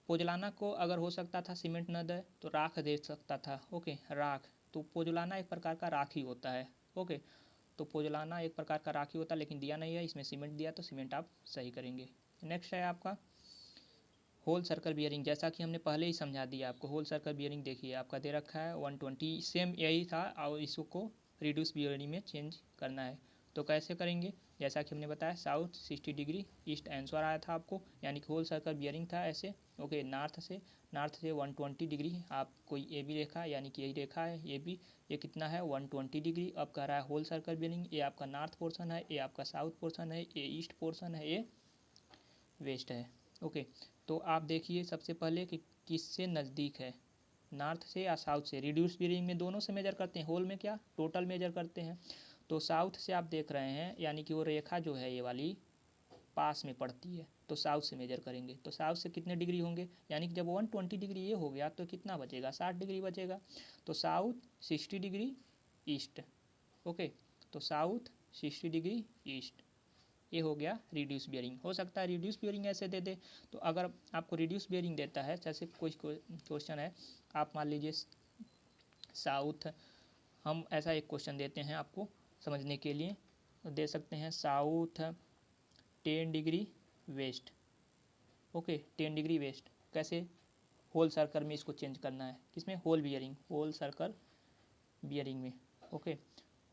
[SPEAKER 1] पोजलाना को अगर हो सकता था सीमेंट न दे तो राख दे सकता था। ओके, राख। तो पोजलाना एक प्रकार का राख ही होता है। ओके, तो पोजलाना एक प्रकार का राख ही होता है, लेकिन दिया नहीं है, इसमें सीमेंट दिया तो सीमेंट आप सही करेंगे। नेक्स्ट है आपका होल सर्कल बियरिंग, जैसा कि हमने पहले ही समझा दिया आपको। होल सर्कल बियरिंग देखिए आपका दे रखा है 120, सेम यही था और इसको रिड्यूस बियरिंग में चेंज करना है। तो कैसे करेंगे, जैसा कि हमने बताया साउथ 60 डिग्री ईस्ट आंसर आया था आपको, यानी कि होल सर्कल बियरिंग था ऐसे। ओके, नॉर्थ से 120 डिग्री आप कोई ए बी रेखा, यानी कि यही रेखा है ए बी, ये कितना है 120 डिग्री। अब कह रहा है होल सर्कल बियरिंग, ये आपका नॉर्थ पोर्शन है, ये आपका साउथ पोर्शन है, ये ईस्ट पोर्शन है, ये वेस्ट है। ओके, तो आप देखिए सबसे पहले कि किससे नज़दीक है, नॉर्थ से या साउथ से। रिड्यूस बियरिंग में दोनों से मेजर करते हैं, होल में क्या टोटल मेजर करते हैं। तो साउथ से आप देख रहे हैं, यानी कि वो रेखा जो है ये वाली पास में पड़ती है, तो साउथ से मेजर करेंगे। तो साउथ से कितने डिग्री होंगे, यानी कि जब 120 डिग्री ये हो गया तो कितना बचेगा, 60 डिग्री बचेगा। तो साउथ 60 डिग्री ईस्ट। ओके, तो साउथ 60 डिग्री ईस्ट, ये हो गया रिड्यूस बियरिंग। हो सकता है रिड्यूस बियरिंग ऐसे दे दे, तो अगर आपको रिड्यूस बियरिंग देता है, जैसे कोई क्वेश्चन है, आप मान लीजिए साउथ, हम ऐसा एक क्वेश्चन देते हैं आपको समझने के लिए, दे सकते हैं south 10 degree west. Okay, 10 degree west, कैसे होल सर्कल में इसको चेंज करना है, किसमें, whole bearing, whole circle bearing में। ओके,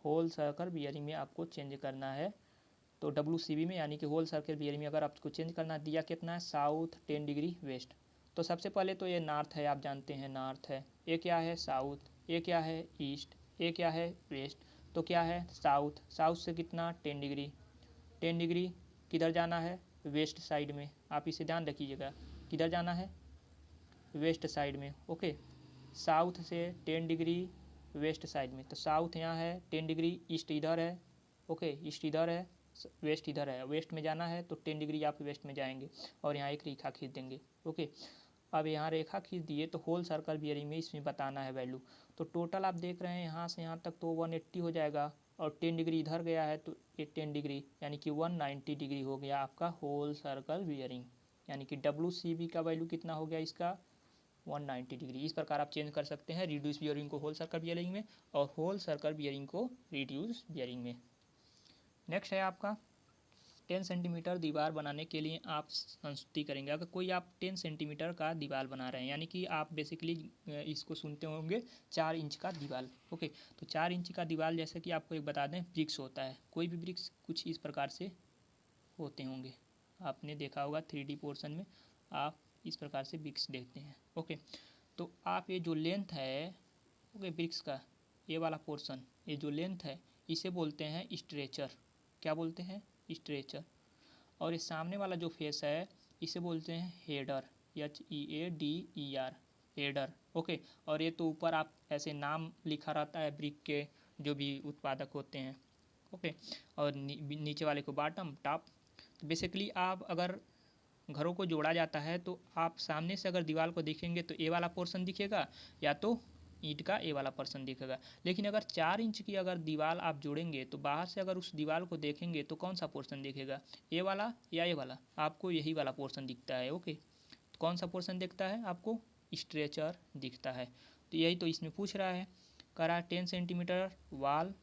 [SPEAKER 1] होल सर्कल बियरिंग में आपको चेंज करना है। तो WCB में, यानी कि होल सर्कल बियरिंग में अगर आपको चेंज करना दिया कितना है, साउथ 10 डिग्री वेस्ट। तो सबसे पहले तो ये नॉर्थ है, आप जानते हैं नॉर्थ है, ये क्या है साउथ, ये क्या है ईस्ट, ये क्या है वेस्ट। तो क्या है साउथ, साउथ से कितना 10 डिग्री, 10 डिग्री किधर जाना है, वेस्ट साइड में। आप इसे ध्यान रखिएगा, किधर जाना है, वेस्ट साइड में। ओके, साउथ से 10 डिग्री वेस्ट साइड में, तो साउथ यहाँ है, 10 डिग्री ईस्ट इधर है। ओके, ईस्ट इधर है, वेस्ट इधर है, वेस्ट में जाना है तो 10 डिग्री आप वेस्ट में जाएंगे और यहाँ एक रेखा खींच देंगे। ओके, अब यहाँ रेखा खींच दिए तो होल सर्कल बियरिंग में इसमें बताना है वैल्यू। तो टोटल आप देख रहे हैं यहाँ से यहाँ तक तो 180 हो जाएगा, और 10 डिग्री इधर गया है तो ये 10 डिग्री, यानी कि 190 डिग्री हो गया आपका होल सर्कल बियरिंग। यानी कि WCB का वैल्यू कितना हो गया इसका, 190 डिग्री। इस प्रकार आप चेंज कर सकते हैं रिड्यूस बियरिंग को होल सर्कल बियरिंग में और होल सर्कल बियरिंग को रिड्यूस बियरिंग में। नेक्स्ट है आपका 10 सेंटीमीटर दीवार बनाने के लिए आप संस्तुति करेंगे। अगर कोई आप 10 सेंटीमीटर का दीवार बना रहे हैं, यानी कि आप बेसिकली इसको सुनते होंगे 4 इंच का दीवार। ओके, तो 4 इंच का दीवार, जैसे कि आपको एक बता दें ब्रिक्स होता है, कोई भी ब्रिक्स कुछ इस प्रकार से होते होंगे, आपने देखा होगा 3D पोर्शन में आप इस प्रकार से ब्रिक्स देखते हैं। ओके, तो आप ये जो लेंथ है, ओके ब्रिक्स का ये वाला पोर्शन, ये जो लेंथ है इसे बोलते हैं स्ट्रेचर। क्या बोलते हैं, स्ट्रेचर। और ये सामने वाला जो फेस है इसे बोलते हैं हेडर, HEADER, हेडर। ओके, और ये तो ऊपर आप ऐसे नाम लिखा रहता है ब्रिक के जो भी उत्पादक होते हैं। ओके, और नीचे वाले को बॉटम टॉप। तो बेसिकली आप अगर घरों को जोड़ा जाता है तो आप सामने से अगर दीवार को देखेंगे तो ए वाला पोर्शन दिखेगा, या तो ईंट का ए वाला पोर्शन दिखेगा। लेकिन अगर 4 इंच की अगर दीवार आप जोड़ेंगे तो बाहर से अगर उस दीवार को देखेंगे तो कौन सा पोर्शन दिखेगा, ए वाला या ए वाला, आपको यही वाला पोर्शन दिखता है। ओके, तो कौन सा पोर्शन दिखता है आपको, स्ट्रेचर दिखता है। तो यही तो इसमें पूछ रहा है, कह रहा है 10 सेंटीमीटर वाल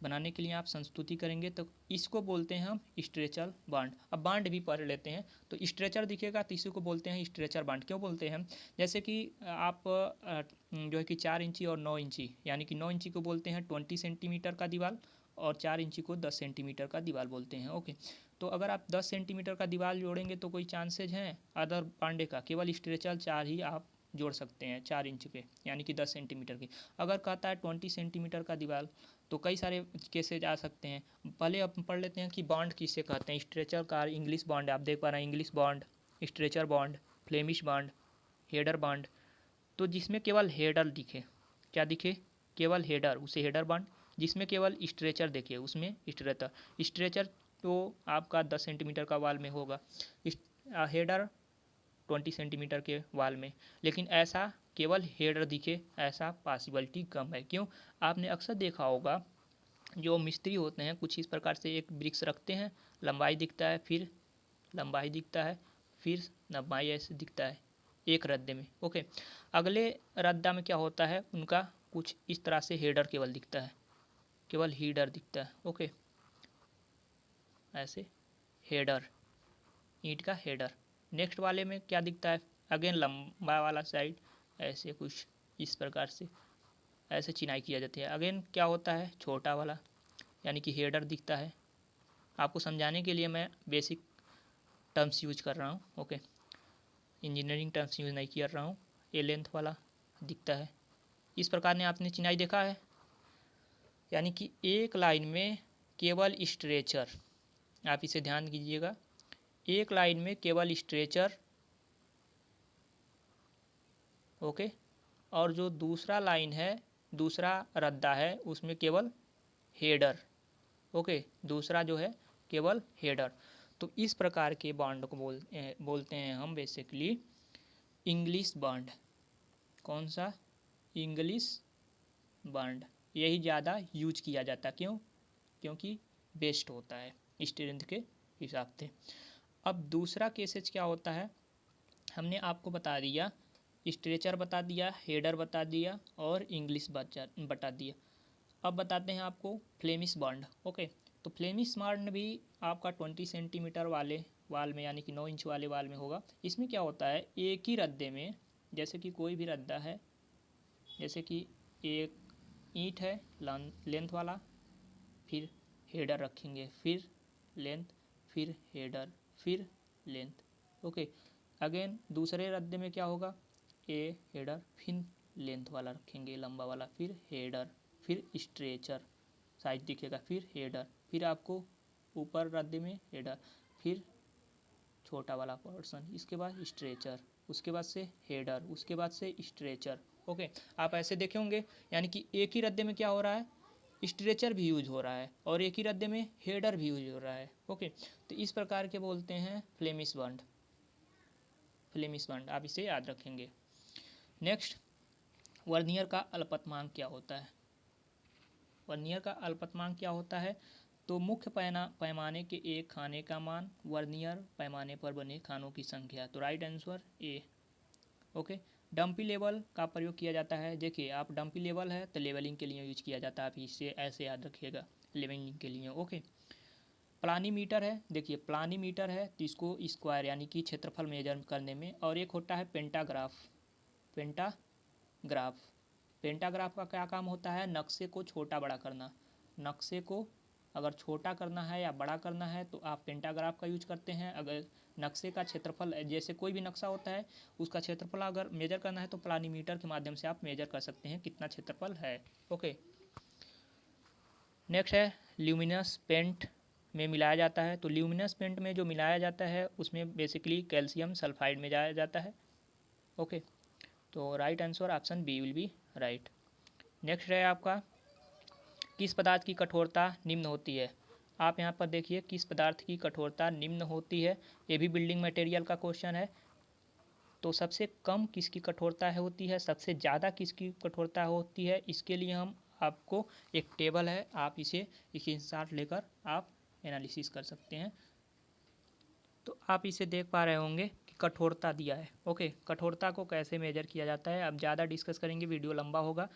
[SPEAKER 1] बनाने के लिए आप संस्तुति करेंगे तो इसको बोलते हैं हम स्ट्रेचर बांड। अब बांड भी पढ़ लेते हैं, तो स्ट्रेचर दिखेगा तो इसी को बोलते हैं स्ट्रेचर बांड। क्यों बोलते हैं, जैसे कि आप जो है कि 4 इंची और 9 इंची, यानी कि 9 इंची को बोलते हैं 20 सेंटीमीटर का दीवार और 4 इंची को 10 सेंटीमीटर का दीवार बोलते हैं। ओके, तो अगर आप 10 सेंटीमीटर का दीवार जोड़ेंगे तो कोई चांसेज हैं अदर बांडे का, केवल स्ट्रेचर 4 ही आप जोड़ सकते हैं 4 इंच के, यानी कि 10 सेंटीमीटर की। अगर कहता है 20 सेंटीमीटर का दीवार तो कई सारे केसेज आ सकते हैं। पहले आप पढ़ लेते हैं कि बॉन्ड किसे कहते हैं। स्ट्रेचर का इंग्लिश बॉन्ड आप देख पा रहे हैं, English bond, stretcher bond, Flemish bond, header bond. तो जिसमें केवल हेडर दिखे, क्या दिखे, केवल हेडर, उसे हेडर बॉन्ड। जिसमें केवल स्ट्रेचर दिखे उसमें स्ट्रेचर। स्ट्रेचर तो आपका 10 सेंटीमीटर का वाल में होगा, हेडर 20 सेंटीमीटर के वाल में। लेकिन ऐसा केवल हेडर दिखे ऐसा पॉसिबिलिटी कम है। क्यों, आपने अक्सर देखा होगा जो मिस्त्री होते हैं कुछ इस प्रकार से एक ब्रिक्स रखते हैं, लंबाई दिखता है, फिर लंबाई दिखता है, फिर लंबाई ऐसे दिखता है एक रद्दे में। ओके, अगले रद्दा में क्या होता है उनका, कुछ इस तरह से हेडर केवल दिखता है, केवल हेडर दिखता है। ओके, ऐसे हेडर। ईंट का हेडर। नेक्स्ट वाले में क्या दिखता है, अगेन लंबा वाला साइड ऐसे कुछ इस प्रकार से ऐसे चिनाई किया जाती है। अगेन क्या होता है, छोटा वाला यानी कि हेडर दिखता है। आपको समझाने के लिए मैं बेसिक टर्म्स यूज कर रहा हूँ, ओके, इंजीनियरिंग टर्म्स यूज नहीं कर रहा हूँ। ये लेंथ वाला दिखता है इस प्रकार ने आपने चिनाई देखा है, यानी कि एक लाइन में केवल स्ट्रेचर, आप इसे ध्यान कीजिएगा, एक लाइन में केवल स्ट्रेचर, ओके, और जो दूसरा लाइन है, दूसरा रद्दा है, उसमें केवल हेडर, ओके, दूसरा जो है केवल हेडर। तो इस प्रकार के बॉन्ड को बोलते हैं हम बेसिकली इंग्लिश बॉन्ड। कौन सा, इंग्लिश बॉन्ड। यही ज़्यादा यूज किया जाता, क्यों, क्योंकि बेस्ट होता है स्ट्रेंथ के हिसाब से। अब दूसरा केसेज क्या होता है, हमने आपको बता दिया, स्ट्रेचर बता दिया, हेडर बता दिया और इंग्लिश बता दिया। अब बताते हैं आपको फ्लेमिश बॉन्ड, ओके। तो फ्लेमिश बॉन्ड भी आपका 20 सेंटीमीटर वाले वाल में यानी कि 9 इंच वाले वाल में होगा। इसमें क्या होता है, एक ही रद्दे में, जैसे कि कोई भी रद्दा है, जैसे कि एक ईंट है लेंथ वाला, फिर हेडर रखेंगे, फिर लेंथ, फिर हेडर, फिर लेंथ, ओके। अगेन दूसरे रद्दे में क्या होगा, ए हेडर, फिर लेंथ वाला रखेंगे लंबा वाला, फिर हेडर, फिर स्ट्रेचर साइज दिखेगा, फिर हेडर, फिर आपको ऊपर रद्दे में हेडर, फिर छोटा वाला पोर्शन, इसके बाद स्ट्रेचर, उसके बाद से हेडर, उसके बाद से स्ट्रेचर, ओके। आप ऐसे देखे होंगे, यानी कि एक ही रद्दे में क्या हो रहा है, स्ट्रेचर भी यूज हो रहा है और एक ही रद्दे में हेडर भी यूज हो रहा है, ओके। तो इस प्रकार के बोलते हैं फ्लेमिश बॉन्ड, फ्लेमिश बॉन्ड, आप इसे याद रखेंगे। नेक्स्ट, वर्नियर का अल्पतमांक क्या होता है। वर्नियर का अल्पतमांक क्या होता है, तो मुख्य पैमाने के एक खाने का मान, वर्नियर पैमाने पर बने खानों की संख्या। तो right answer A, okay. Dumpy level का प्रयोग किया जाता है, देखिए आप डंपी लेवल है तो लेवलिंग के लिए यूज किया जाता है, आप इसे ऐसे याद रखिएगा, लेवलिंग के लिए, ओके। प्लानी मीटर है, देखिए प्लानी मीटर है तो इसको स्क्वायर यानी कि क्षेत्रफल मेजर करने में, और एक होता है पेंटाग्राफ। पेंटाग्राफ, पेंटाग्राफ का क्या काम होता है, नक्शे को छोटा बड़ा करना। नक्शे को अगर छोटा करना है या बड़ा करना है तो आप पेंटाग्राफ का यूज करते हैं। अगर नक्शे का क्षेत्रफल, जैसे कोई भी नक्शा होता है उसका क्षेत्रफल अगर मेजर करना है तो प्लानीमीटर के माध्यम से आप मेजर कर सकते हैं कितना क्षेत्रफल है, ओके। नेक्स्ट है ल्यूमिनस पेंट में मिलाया जाता है। तो ल्यूमिनस पेंट में जो मिलाया जाता है उसमें बेसिकली कैल्शियम सल्फाइड में जाया जाता है, ओके। तो right answer option B will be right. Next है आपका, किस पदार्थ की कठोरता निम्न होती है। आप यहाँ पर देखिए किस पदार्थ की कठोरता निम्न होती है, ये भी बिल्डिंग मटेरियल का क्वेश्चन है। तो सबसे कम किसकी कठोरता है होती है, सबसे ज़्यादा किसकी कठोरता होती है, इसके लिए हम आपको एक टेबल है, आप इसे स्क्रीनशॉट लेकर आप एनालिसिस कर सकते हैं। तो आप इसे देख पा रहे होंगे कि कठोरता दिया है, ओके। कठोरता को कैसे मेजर किया जाता है अब ज़्यादा डिस्कस करेंगे, वीडियो लंबा होगा,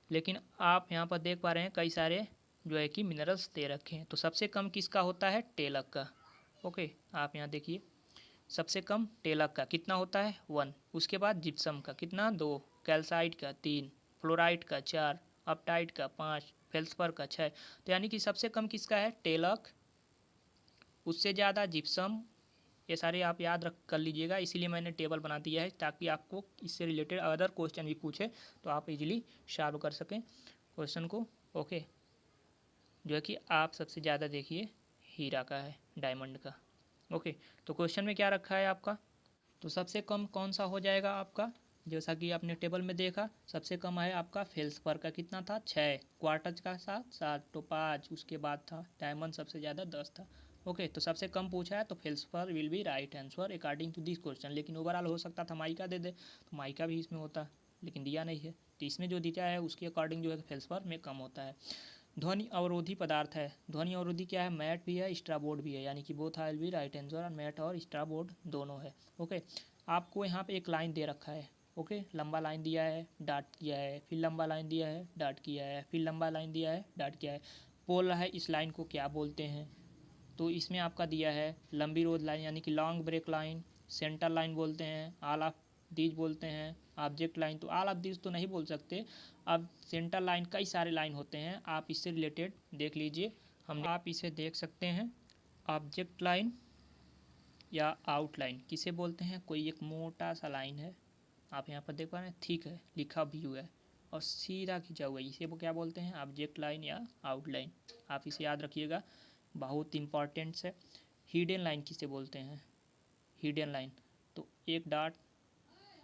[SPEAKER 1] लेकिन आप यहाँ पर देख पा रहे हैं कई सारे जो है कि मिनरल्स दे रखे हैं। तो सबसे कम किसका होता है, टेलक का, ओके। आप यहाँ देखिए सबसे कम टेलक का कितना होता है 1, उसके बाद जिप्सम का कितना 2, कैल्साइट का 3, फ्लोराइट का 4, अपटाइट का 5, फेल्सपर का 6। तो यानी कि सबसे कम किसका है, टेलक, उससे ज़्यादा जिप्सम, ये सारे आप याद रख कर लीजिएगा, इसीलिए मैंने टेबल बना दिया है ताकि आपको इससे रिलेटेड अदर क्वेश्चन भी पूछे तो आप इजीली सॉल्व कर सकें क्वेश्चन को, ओके। जो है कि आप सबसे ज़्यादा देखिए हीरा का है, डायमंड का, ओके। तो क्वेश्चन में क्या रखा है आपका, तो सबसे कम कौन सा हो जाएगा आपका, जैसा कि आपने टेबल में देखा सबसे कम है आपका फेल्सपर का कितना था 6, क्वार्टज का 7, तो 5, उसके बाद था डायमंड सबसे ज़्यादा 10 था, ओके। तो सबसे कम पूछा है तो feldspar will be right answer according to this question. लेकिन ओवरऑल हो सकता था माइका दे दे, तो माइका भी इसमें होता लेकिन दिया नहीं है, तो इसमें जो दिया है उसके अकॉर्डिंग जो है फेल्सपर में कम होता है। ध्वनि अवरोधी पदार्थ है, ध्वनि अवरोधी क्या है, मैट भी है स्ट्राबोर्ड भी है, यानी कि both will be right answer, और मैट और स्ट्राबोर्ड दोनों है, ओके। आपको यहाँ पे एक लाइन दे रखा है, ओके, लंबा लाइन दिया है डाट किया है, फिर लंबा लाइन दिया है डाट किया है, फिर लंबा लाइन दिया है डाट किया है, बोल रहा है इस लाइन को क्या बोलते हैं। तो इसमें आपका दिया है लंबी रोड लाइन यानी कि long break line, centre line बोलते हैं, ऑल ऑफ दीज बोलते हैं, ऑब्जेक्ट लाइन। तो ऑल ऑफ दीज तो नहीं बोल सकते, अब सेंटर लाइन कई सारे लाइन होते हैं, आप इससे रिलेटेड देख लीजिए। हम आप इसे देख सकते हैं, ऑब्जेक्ट लाइन या आउटलाइन किसे बोलते हैं, कोई एक मोटा सा लाइन है, आप यहाँ पर देख पा रहे हैं, ठीक है, लिखा भी हुआ है और सीधा खींचा हुआ है, इसे वो क्या बोलते हैं, ऑब्जेक्ट लाइन या आउटलाइन। आप इसे याद रखिएगा, बहुत इंपॉर्टेंट है। हिडन लाइन किसे बोलते हैं, हिडन लाइन, तो एक डॉट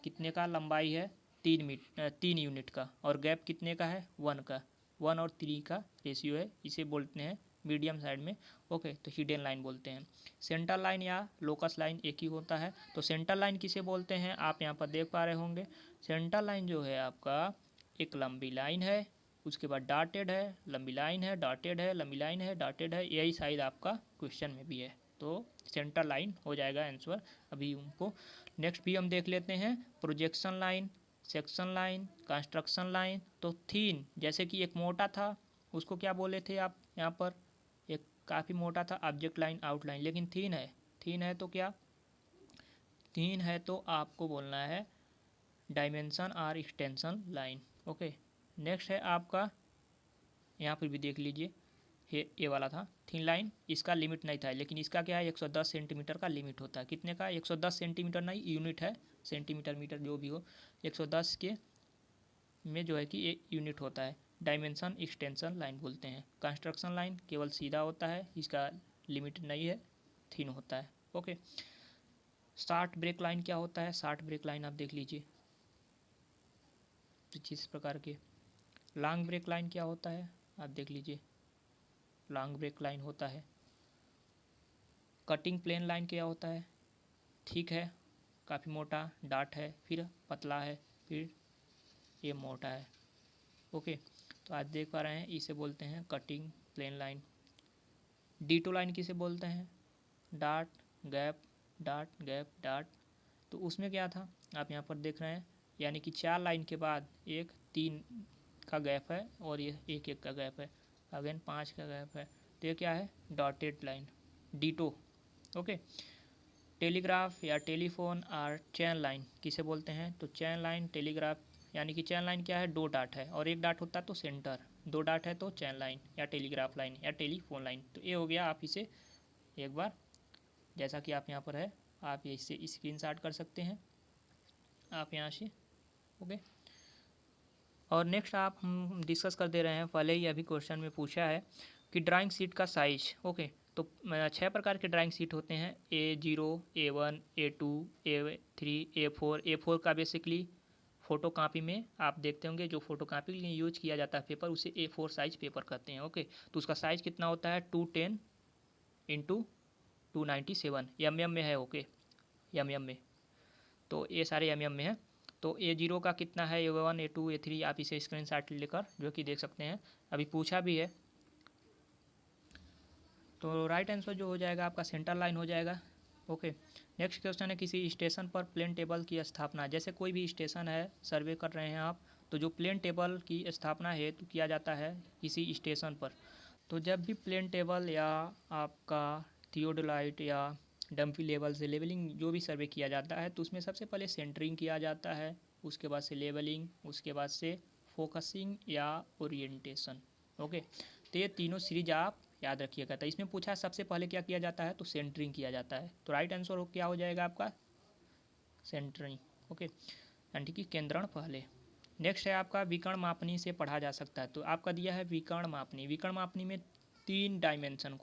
[SPEAKER 1] कितने का लंबाई है, 3 यूनिट का, और गैप कितने का है, 1 का, 1 और 3 का रेशियो है, इसे बोलते हैं मीडियम साइड में। ओके, तो हिडन लाइन बोलते हैं। सेंटर लाइन या लोकस लाइन एक ही होता है। तो सेंटर लाइन किसे बोलते हैं, आप यहाँ पर देख पा रहे होंगे, सेंटर लाइन जो है आपका एक लंबी लाइन है, उसके बाद डॉटेड है, लंबी लाइन है, डॉटेड है, लंबी लाइन है, डॉटेड है, यही साइज आपका क्वेश्चन में भी है, तो सेंटर लाइन हो जाएगा आंसर। अभी उनको नेक्स्ट भी हम देख लेते हैं, projection line, section line, construction line. तो थीन, जैसे कि एक मोटा था, उसको क्या बोले थे आप यहाँ पर, एक काफ़ी मोटा था, ऑब्जेक्ट लाइन, आउटलाइन, लेकिन थीन है, थीन है तो क्या, थीन है तो आपको बोलना है डायमेंशन और एक्सटेंशन लाइन। ओके, नेक्स्ट है आपका, यहाँ पर भी देख लीजिए, ये वाला था थिन लाइन, इसका लिमिट नहीं था, लेकिन इसका क्या है, 110 सेंटीमीटर का लिमिट होता है, कितने का, 110 सेंटीमीटर नहीं, यूनिट है, सेंटीमीटर मीटर जो भी हो, 110 के में जो है कि ये यूनिट होता है। डायमेंशन एक्सटेंशन लाइन बोलते हैं। कंस्ट्रक्शन लाइन केवल सीधा होता है, इसका लिमिट नहीं है, थिन होता है। ओके, शार्ट ब्रेक लाइन क्या होता है, शार्ट ब्रेक लाइन आप देख लीजिए इस प्रकार के। लॉन्ग ब्रेक लाइन क्या होता है, आप देख लीजिए, लॉन्ग ब्रेक लाइन होता है। कटिंग प्लेन लाइन क्या होता है, ठीक है, काफ़ी मोटा डाट है, फिर पतला है, फिर ये मोटा है। ओके, तो आज देख पा रहे हैं, इसे बोलते हैं cutting plane line. Ditto line किसे बोलते हैं, dot gap, dot gap, dot. तो उसमें क्या था, आप यहाँ पर देख रहे हैं, यानी कि 4 लाइन के बाद एक 3 का गैप है और ये 1 का गैप है, अगेन 5 का गैप है, तो ये क्या है, dotted line, ditto. Okay, telegraph या टेलीफोन और चैन लाइन किसे बोलते हैं, तो चैन लाइन, टेलीग्राफ, यानी कि चैन लाइन क्या है, 2 डाट है और 1 डाट होता है तो सेंटर, 2 डाट है तो चैन लाइन या टेलीग्राफ लाइन या टेलीफोन लाइन। तो ये हो गया, आप इसे एक बार जैसा कि आप यहाँ पर है, आप इससे स्क्रीनशॉट कर सकते हैं आप यहाँ से। ओके, और नेक्स्ट आप हम डिस्कस कर दे रहे हैं, पहले ही अभी क्वेश्चन में पूछा है कि ड्राइंग शीट का साइज। ओके, तो 6 प्रकार के ड्राइंग शीट होते हैं, A0, A1, A2, A3, A4। A4 का बेसिकली फ़ोटो कापी में आप देखते होंगे, जो फोटो कापी के लिए यूज किया जाता है पेपर, उसे A4 साइज पेपर कहते हैं। ओके, तो उसका साइज कितना होता है, 210 इंटू 297 mm में है। ओके, mm में, तो ये सारे mm में है। तो A0 का कितना है, A1, A2, A3, आप इसे स्क्रीनशॉट लेकर जो कि देख सकते हैं, अभी पूछा भी है। तो राइट आंसर जो हो जाएगा आपका सेंटर लाइन हो जाएगा। ओके, नेक्स्ट क्वेश्चन है, किसी स्टेशन पर प्लेन टेबल की स्थापना। जैसे कोई भी स्टेशन है, सर्वे कर रहे हैं आप, तो जो प्लेन टेबल की स्थापना है तो किया जाता है किसी स्टेशन पर। तो जब भी प्लेन टेबल या आपका थियोडोलाइट या डम्पी लेवल से लेवलिंग जो भी सर्वे किया जाता है, तो उसमें सबसे पहले सेंटरिंग किया जाता है, उसके बाद से लेवलिंग, उसके बाद से फोकसिंग या ओरिएंटेशन। ओके, तो ये तीनों सीरीज आप याद रखिएगा। तो इसमें पूछा है सबसे पहले क्या किया जाता है, तो सेंटरिंग किया जाता है। तो राइट आंसर क्या हो जाएगा आपका, सेंटरिंग। ओके, यानी कि केंद्रण पहले। नेक्स्ट है आपका विकर्ण मापनी से पढ़ा जा सकता है। तो आपका दिया है विकर्ण मापनी। विकर्ण मापनी में 3 डायमेंशन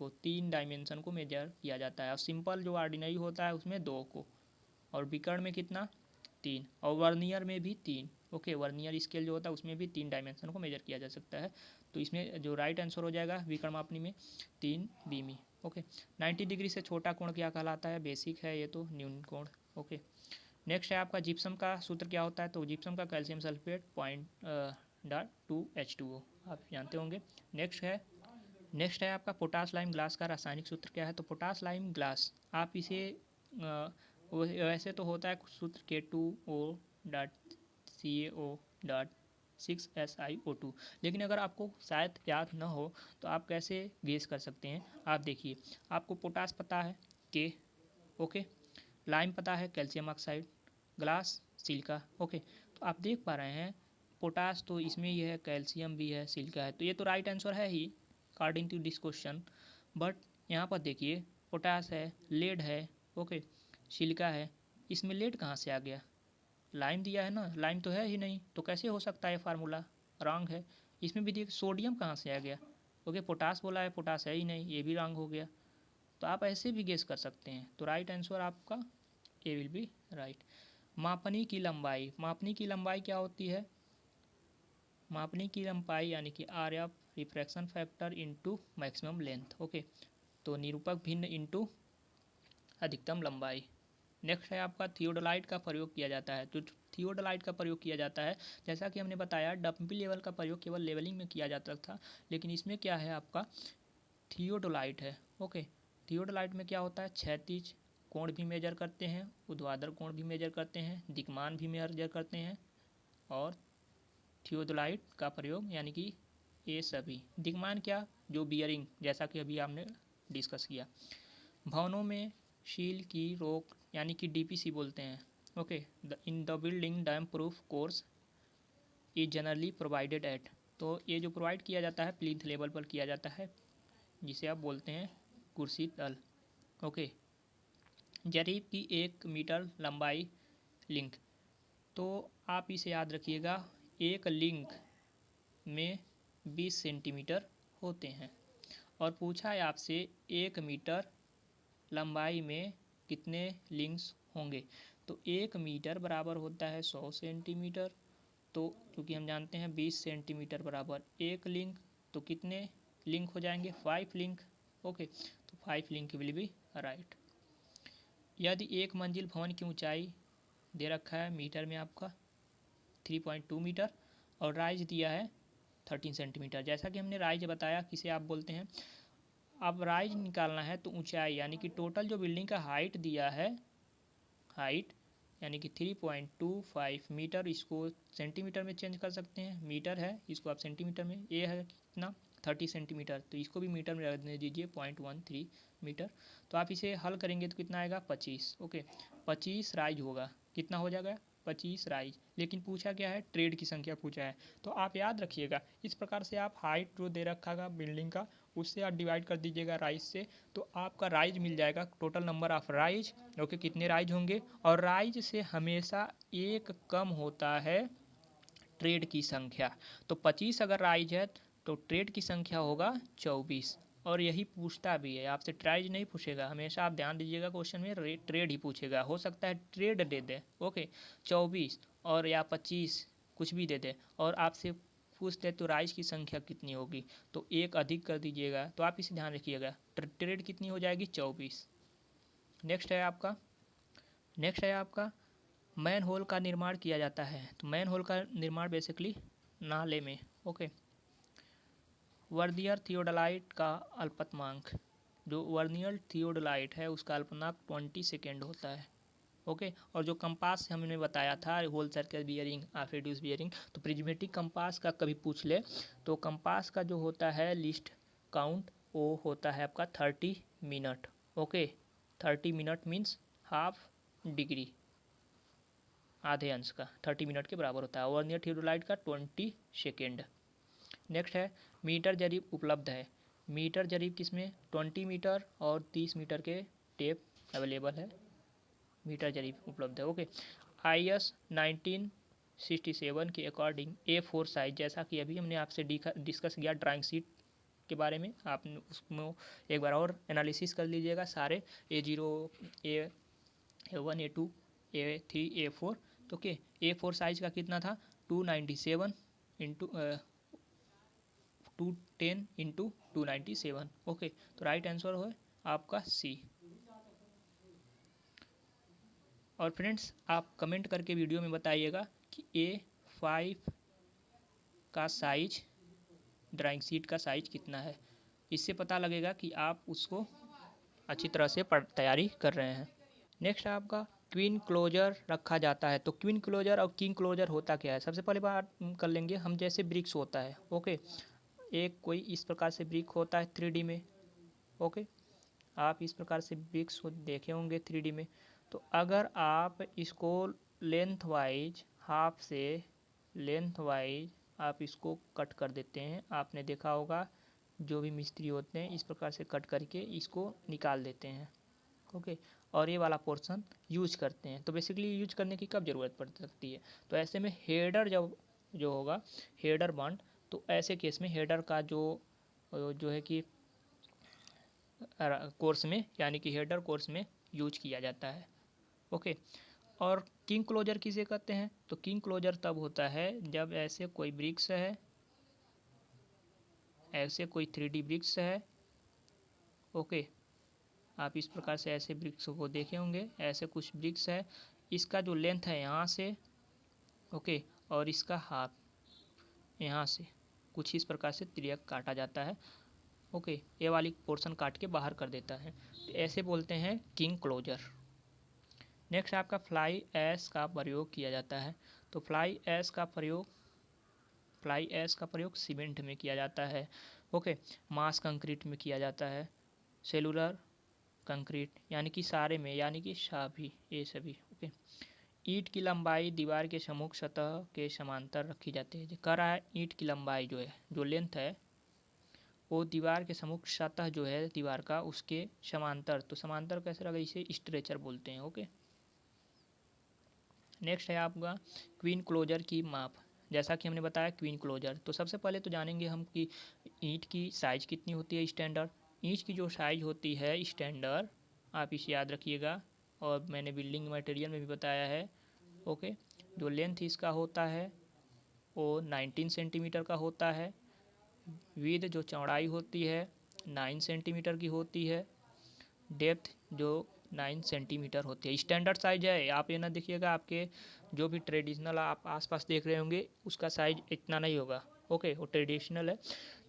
[SPEAKER 1] को मेजर किया जाता है, और सिंपल जो ऑर्डिनरी होता है उसमें 2 को, और विकर्ण में कितना, 3, और वर्नियर में भी 3। ओके, वर्नियर स्केल जो होता है उसमें भी 3 डायमेंशन को मेजर किया जा सकता है। तो इसमें जो राइट आंसर हो जाएगा विकर्ण मापनी में 3 बीमी। ओके, 90 डिग्री से छोटा कोण क्या कहलाता है, बेसिक है ये तो, न्यून कोण। ओके, नेक्स्ट है आपका जिप्सम का सूत्र क्या होता है, तो जिप्सम का कैल्शियम सल्फेट 0.2H2O, आप जानते होंगे। नेक्स्ट है आपका पोटास लाइम ग्लास का रासायनिक सूत्र क्या है, तो पोटास लाइम ग्लास, आप इसे वैसे तो होता है सूत्र K2O.CaO. 6SiO2। लेकिन अगर आपको शायद याद न हो तो आप कैसे गेस कर सकते हैं, आप देखिए, आपको पोटास पता है K, ओके, लाइम पता है calcium oxide, glass silica, okay. तो आप देख पा रहे हैं पोटास तो इसमें ही है, कैल्शियम भी है, सिलिका है, तो ये तो राइट आंसर है ही according to this question. But यहाँ पर देखिए पोटास है, लेड है, ओके, सिलिका है, इसमें लेड कहाँ से आ गया? लाइम दिया है ना, लाइम तो है ही नहीं, तो कैसे हो सकता है फार्मूला? रॉन्ग है। इसमें भी देखिए सोडियम कहाँ से आ गया? ओके, पोटास बोला है, पोटास है ही नहीं, ये भी रॉन्ग हो गया। तो आप ऐसे भी गेस कर सकते हैं। तो राइट आंसर आपका ए विल बी राइट। मापनी की लंबाई, मापनी की लंबाई क्या होती है? मापनी की लंबाई यानी कि R F refraction factor into maximum length, okay. तो निरूपक भिन्न इंटू अधिकतम लंबाई। नेक्स्ट है आपका थियोडोलाइट का प्रयोग किया जाता है। तो थियोडोलाइट का प्रयोग किया जाता है, जैसा कि हमने बताया डंपी लेवल का प्रयोग केवल लेवलिंग में किया जाता था, लेकिन इसमें क्या है आपका थियोडोलाइट है, ओके। थियोडोलाइट में क्या होता है, क्षैतिज कोण भी मेजर करते हैं, ऊर्ध्वाधर कोण भी मेजर करते हैं, दिक्मान भी मेजर करते हैं, और थियोडोलाइट का प्रयोग यानी कि ये सभी दिक्मान क्या, जो बियरिंग, जैसा कि अभी आपने डिस्कस किया। भवनों में शील की रोक यानी कि डीपीसी बोलते हैं, okay. In the building dam proof course is generally provided eight. तो ये जो प्रोवाइड किया जाता है प्लिंथ लेवल पर किया जाता है, जिसे आप बोलते हैं कुर्सी तल, ओके। जरीब की 1 मीटर लंबाई लिंक, तो आप इसे याद रखिएगा, एक लिंक में 20 सेंटीमीटर होते हैं। और पूछा है आपसे 1 मीटर लंबाई में कितने लिंक्स होंगे, तो 1 मीटर बराबर होता है 100 सेंटीमीटर। तो क्योंकि हम जानते हैं 20 सेंटीमीटर बराबर 1 लिंक, तो कितने लिंक हो जाएंगे? 5 लिंक, ओके। तो 5 लिंक विल बी राइट। यदि एक मंजिल भवन की ऊंचाई दे रखा है मीटर में आपका 3.2 मीटर और राइज दिया है 13 सेंटीमीटर, जैसा कि हमने राइज बताया किसे आप बोलते हैं। अब राइज निकालना है तो ऊंचाई यानी कि टोटल जो बिल्डिंग का हाइट दिया है, हाइट यानी कि 3.25 मीटर, इसको सेंटीमीटर में चेंज कर सकते हैं, मीटर है इसको आप सेंटीमीटर में, ये है कितना 30 सेंटीमीटर, तो इसको भी मीटर में रख दीजिए 0.13 मीटर। तो आप इसे हल करेंगे तो कितना आएगा 25, ओके। 25 राइज होगा, कितना हो जाएगा 25 राइज। लेकिन पूछा क्या है, ट्रेड की संख्या पूछा है। तो आप याद रखिएगा इस प्रकार से आप हाइट जो दे रखा है बिल्डिंग का, उससे आप डिवाइड कर दीजिएगा राइज से, तो आपका राइज मिल जाएगा, total number of rise, okay, कितने राइज होंगे। और राइज से हमेशा एक कम होता है ट्रेड की संख्या। तो 25 अगर राइज है तो ट्रेड की संख्या होगा 24। और यही पूछता भी है आपसे, ट्राइज नहीं पूछेगा, हमेशा आप ध्यान दीजिएगा क्वेश्चन में ट्रेड ही पूछेगा। हो सकता है ट्रेड दे दे, ओके, 24 और या 25 कुछ भी दे दे, और आपसे पूछते तो राइज की संख्या कितनी होगी, तो एक अधिक कर दीजिएगा। तो आप इसे ध्यान रखिएगा, ट्रेड कितनी हो जाएगी 24। नेक्स्ट है आपका मैन होल का निर्माण किया जाता है। तो मैन होल का निर्माण बेसिकली नाले में, ओके। वर्नियर थियोडोलाइट का अल्पतमांक, जो वर्नियर थियोडोलाइट है उसका अल्पतमांक 20 सेकेंड होता है, ओके। और जो कंपास हमने बताया था whole circle bearing of reduce bearing, तो प्रिज्मेटिक कंपास का कभी पूछ ले तो कंपास का जो होता है लिस्ट काउंट वो होता है आपका 30 minute, okay. 30 minute means half degree, आधे अंश का 30 मिनट के बराबर होता है। वर्नियर थियोडोलाइट का 20 सेकेंड। नेक्स्ट है मीटर जरीब उपलब्ध है। मीटर जरीब किसमें? 20 मीटर और 30 मीटर के टेप अवेलेबल है, मीटर जरीब उपलब्ध है, ओके। IS 1967 के अकॉर्डिंग A4 साइज, जैसा कि अभी हमने आपसे डिस्कस किया ड्राइंग शीट के बारे में, आपने उसमें एक बार और एनालिसिस कर लीजिएगा सारे A0 A1 A2 A3 A4, okay. A4 size का कितना था 297 इंटू 210 इंटू 297, ओके। तो राइट आंसर हो आपका सी। और फ्रेंड्स आप कमेंट करके वीडियो में बताइएगा कि A5 का साइज, ड्राइंग शीट का साइज कितना है, इससे पता लगेगा कि आप उसको अच्छी तरह से तैयारी कर रहे हैं। नेक्स्ट है आपका क्वीन क्लोजर रखा जाता है। तो क्वीन क्लोजर और किंग क्लोजर होता क्या है, सबसे पहले बात कर लेंगे हम। जैसे ब्रिक्स होता है, ओके, एक कोई इस प्रकार से ब्रिक होता है 3D में, ओके, आप इस प्रकार से ब्रिक्स देखे होंगे 3D में। तो अगर आप इसको लेंथ वाइज हाफ से लेंथ वाइज आप इसको कट कर देते हैं, आपने देखा होगा जो भी मिस्त्री होते हैं इस प्रकार से कट करके इसको निकाल देते हैं, ओके, और ये वाला पोर्शन यूज करते हैं। तो बेसिकली यूज करने की कब ज़रूरत पड़ सकती है, तो ऐसे में हेडर जब जो होगा हेडर बॉन्ड, तो ऐसे केस में हेडर का जो है कि कोर्स में यानी कि हेडर कोर्स में यूज किया जाता है, ओके। और किंग क्लोजर किसे कहते हैं, तो किंग क्लोजर तब होता है जब ऐसे कोई ब्रिक्स है, ऐसे कोई 3D ब्रिक्स है, ओके, आप इस प्रकार से ऐसे ब्रिक्स को देखे होंगे, ऐसे कुछ ब्रिक्स है, इसका जो लेंथ है यहाँ से, ओके, और इसका हाफ यहाँ से कुछ इस प्रकार से तिर्यक काटा जाता है, ओके, ये वाली पोर्शन काट के बाहर कर देता है, तो ऐसे बोलते हैं किंग क्लोजर। नेक्स्ट आपका फ्लाई ऐश का प्रयोग किया जाता है। तो फ्लाई ऐश का प्रयोग सीमेंट में किया जाता है, ओके, मास कंक्रीट में किया जाता है, सेलुलर कंक्रीट यानी कि सारे में, यानी कि सभी, ये सभी, ओके। ईंट की लंबाई दीवार के सम्मुख सतह के समांतर रखी जाती है। कह रहा है ईंट की लंबाई जो है, जो लेंथ है, वो दीवार के सम्मुख सतह जो है दीवार का उसके समांतर, तो समांतर कैसे लगा, इसे स्ट्रेचर बोलते हैं, ओके। नेक्स्ट है आपका क्वीन क्लोजर की माप। जैसा कि हमने बताया क्वीन क्लोजर, तो सबसे पहले तो जानेंगे हम कि ईंट की साइज़ कितनी होती है स्टैंडर्ड। ईंट की जो साइज़ होती है स्टैंडर्ड, आप इसे याद रखिएगा, और मैंने बिल्डिंग मटेरियल में भी बताया है, ओके। जो लेंथ इसका होता है वो 19 सेंटीमीटर का होता है, विड्थ जो चौड़ाई होती है 9 सेंटीमीटर की होती है, डेप्थ जो 9 सेंटीमीटर होती है। स्टैंडर्ड साइज है, आप ये ना देखिएगा आपके जो भी ट्रेडिशनल आप आसपास देख रहे होंगे उसका साइज इतना नहीं होगा, ओके, वो ट्रेडिशनल है।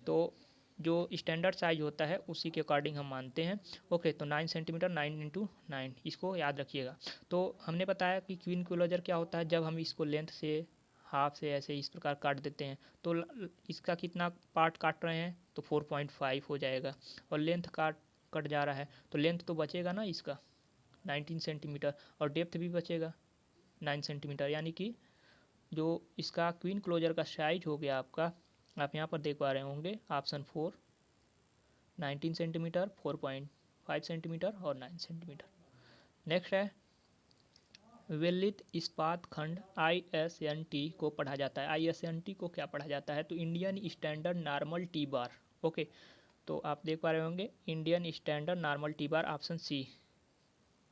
[SPEAKER 1] तो जो स्टैंडर्ड साइज होता है उसी के अकॉर्डिंग हम मानते हैं, ओके। तो 9 सेंटीमीटर, 9 × 9, इसको याद रखिएगा। तो हमने बताया कि क्वीन क्लोजर क्या होता है, जब हम इसको लेंथ से हाफ से ऐसे इस प्रकार काट देते हैं, तो इसका कितना पार्ट काट रहे हैं, तो 4.5 हो जाएगा, और लेंथ कट जा रहा है तो लेंथ तो बचेगा ना इसका 19 सेंटीमीटर, और डेप्थ भी बचेगा 9 सेंटीमीटर, यानी कि जो इसका क्वीन क्लोजर का साइज हो गया आपका, आप यहाँ पर देख पा रहे होंगे ऑप्शन 4, 19 सेंटीमीटर, 4.5 सेंटीमीटर और 9 सेंटीमीटर। नेक्स्ट है विलित इस्पात खंड ISNT को पढ़ा जाता है। ISNT को क्या पढ़ा जाता है, तो Indian standard normal T bar, okay. तो आप देख पा रहे होंगे Indian standard normal T bar, option C,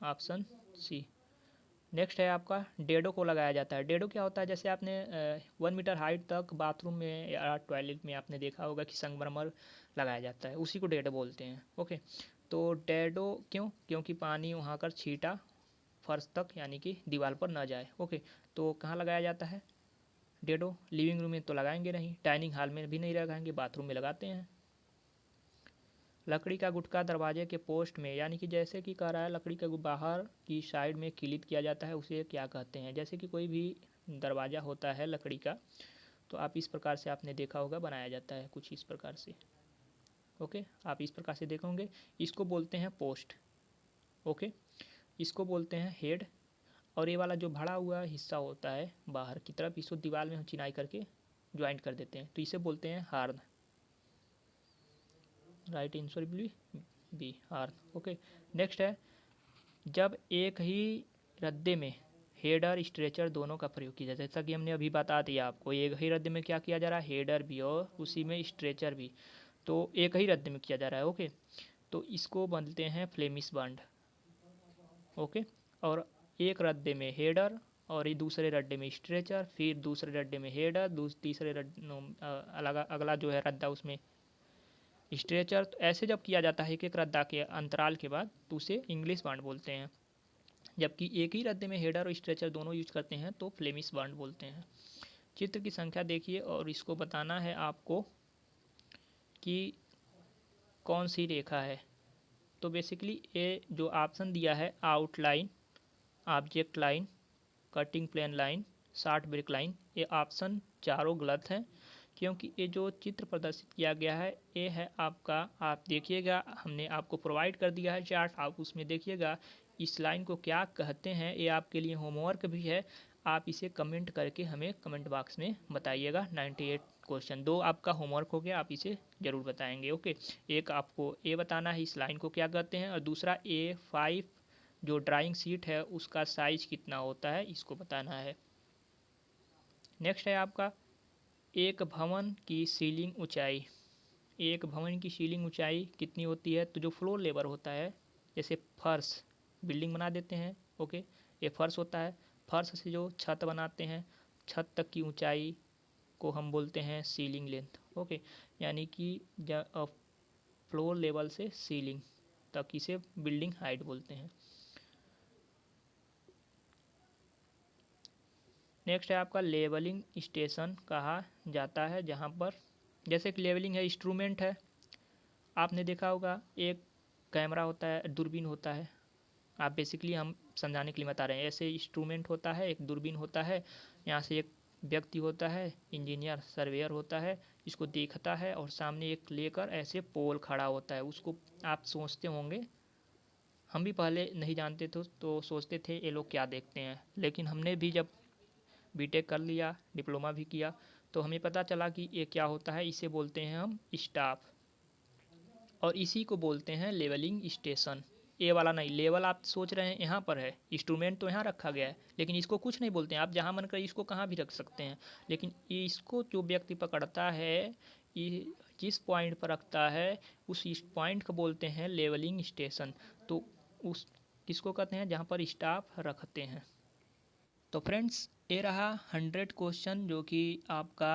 [SPEAKER 1] option C. Next है आपका डेडो को लगाया जाता है। डेडो क्या होता है, जैसे आपने 1 मीटर हाइट तक बाथरूम में या टॉयलेट में आपने देखा होगा कि संगमरमर लगाया जाता है, उसी को डेडो बोलते हैं, ओके। तो डेडो क्यों, क्योंकि पानी वहाँ कर छीटा फर्श तक यानी कि दीवार पर ना जाए, ओके। तो कहाँ लगाया जाता है डेडो, लिविंग रूम में तो लगाएंगे नहीं, डाइनिंग हॉल में भी नहीं लगाएंगे, बाथरूम में लगाते हैं। लकड़ी का गुटका दरवाजे के पोस्ट में, यानी कि जैसे कि कह रहा है लकड़ी के बाहर की साइड में किलित किया जाता है, उसे क्या कहते हैं। जैसे कि कोई भी दरवाज़ा होता है लकड़ी का, तो आप इस प्रकार से आपने देखा होगा बनाया जाता है कुछ इस प्रकार से, ओके, आप इस प्रकार से देखोगे, इसको बोलते हैं पोस्ट, ओके। इसको बोलते हैं हेड, और ये वाला जो भरा हुआ हिस्सा होता है बाहर की तरफ, इसको दीवार में हम चिनाई करके ज्वाइंट कर देते हैं, तो इसे बोलते हैं horn, right answer B horn, okay. Next है जब एक ही रद्दे में हेडर स्ट्रेचर दोनों का प्रयोग किया जाता है, जैसा कि हमने अभी बता दिया आपको, एक ही रद्दे में क्या किया जा रहा है, हेडर भी और उसी में स्ट्रेचर भी, तो एक ही रद्दे में किया जा रहा है, ओके। तो इसको बोलते हैं फ्लेमिश बॉन्ड, ओके। और एक रद्दे में हेडर और ये दूसरे रद्दे में स्ट्रेचर, फिर दूसरे रद्दे में हेडर, तीसरे अलग अगला जो है रद्दा उसमें स्ट्रेचर। तो ऐसे जब किया जाता है एक एक रद्दा के अंतराल के बाद, तो उसे इंग्लिश बॉन्ड बोलते हैं। जबकि एक ही रद्दे में हेडर और स्ट्रेचर दोनों यूज करते हैं तो फ्लेमिश बॉन्ड बोलते हैं। चित्र की संख्या देखिए और इसको बताना है आपको कि कौन सी रेखा है। तो बेसिकली ये जो ऑप्शन दिया है outline, object line, cutting plane line, short break line. ये ऑप्शन चारों गलत हैं, क्योंकि ये जो चित्र प्रदर्शित किया गया है ये है आपका, आप देखिएगा हमने आपको प्रोवाइड कर दिया है चार्ट, आप उसमें देखिएगा इस लाइन को क्या कहते हैं। ये आपके लिए होमवर्क भी है, आप इसे कमेंट करके हमें कमेंट बॉक्स में बताइएगा। 98 क्वेश्चन, 2 आपका होमवर्क हो गया, आप इसे ज़रूर बताएंगे। ओके, एक आपको ये बताना है इस लाइन को क्या कहते हैं, और दूसरा A5 जो ड्राइंग शीट है उसका साइज कितना होता है इसको बताना है। नेक्स्ट है आपका एक भवन की सीलिंग ऊंचाई। एक भवन की सीलिंग ऊंचाई कितनी होती है, तो जो फ्लोर लेवल होता है, जैसे फर्श बिल्डिंग बना देते हैं, ओके, ये फर्श होता है, फर्श से जो छत बनाते हैं, छत तक की ऊंचाई को हम बोलते हैं सीलिंग लेंथ। ओके, यानी कि फ्लोर लेवल से सीलिंग तक इसे बिल्डिंग हाइट बोलते हैं। नेक्स्ट है आपका लेवलिंग स्टेशन कहा जाता है जहाँ पर, जैसे कि लेवलिंग है, इंस्ट्रूमेंट है, आपने देखा होगा एक कैमरा होता है, दूरबीन होता है, आप बेसिकली हम समझाने के लिए बता रहे हैं, ऐसे इंस्ट्रूमेंट होता है, एक दूरबीन होता है, यहाँ से एक व्यक्ति होता है, इंजीनियर सर्वेयर होता है, इसको देखता है और सामने एक लेकर ऐसे पोल खड़ा होता है, उसको आप सोचते होंगे, हम भी पहले नहीं जानते थे तो सोचते थे ये लोग क्या देखते हैं, लेकिन हमने भी जब बीटेक कर लिया, डिप्लोमा भी किया, तो हमें पता चला कि ये क्या होता है, इसे बोलते हैं हम स्टाफ, और इसी को बोलते हैं लेवलिंग स्टेशन। ए वाला नहीं, लेवल आप सोच रहे हैं यहाँ पर है, इंस्ट्रूमेंट तो यहाँ रखा गया है, लेकिन इसको कुछ नहीं बोलते हैं, आप जहाँ मन करे इसको कहाँ भी रख सकते हैं, लेकिन इसको जो व्यक्ति पकड़ता है, ये जिस पॉइंट पर रखता है उस पॉइंट को बोलते हैं लेवलिंग स्टेशन। तो उस किसको कहते हैं, जहाँ पर स्टाफ रखते हैं। तो फ्रेंड्स ये रहा 100 क्वेश्चन, जो कि आपका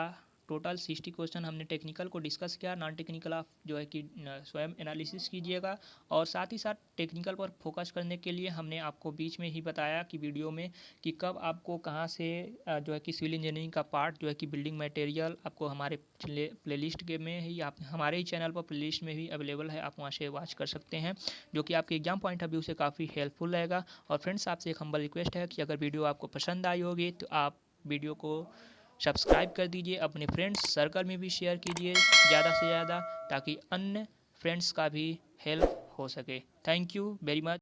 [SPEAKER 1] टोटल 60 क्वेश्चन हमने टेक्निकल को डिस्कस किया, नॉन टेक्निकल आप जो है कि स्वयं एनालिसिस कीजिएगा, और साथ ही साथ टेक्निकल पर फोकस करने के लिए हमने आपको बीच में ही बताया कि वीडियो में कि कब आपको कहाँ से जो है कि सिविल इंजीनियरिंग का पार्ट जो है कि बिल्डिंग मटेरियल आपको हमारे प्लेलिस्ट के में ही, आप हमारे ही चैनल पर प्लेलिस्ट में भी अवेलेबल है, आप वहाँ से वॉच कर सकते हैं, जो कि आपके एग्जाम पॉइंट ऑफ व्यू से काफ़ी हेल्पफुल रहेगा। और फ्रेंड्स आपसे एक हम्बल रिक्वेस्ट है कि अगर वीडियो आपको पसंद आई होगी तो आप वीडियो को सब्सक्राइब कर दीजिए, अपने फ्रेंड्स सर्कल में भी शेयर कीजिए ज़्यादा से ज़्यादा, ताकि अन्य फ्रेंड्स का भी हेल्प हो सके। Thank you very much.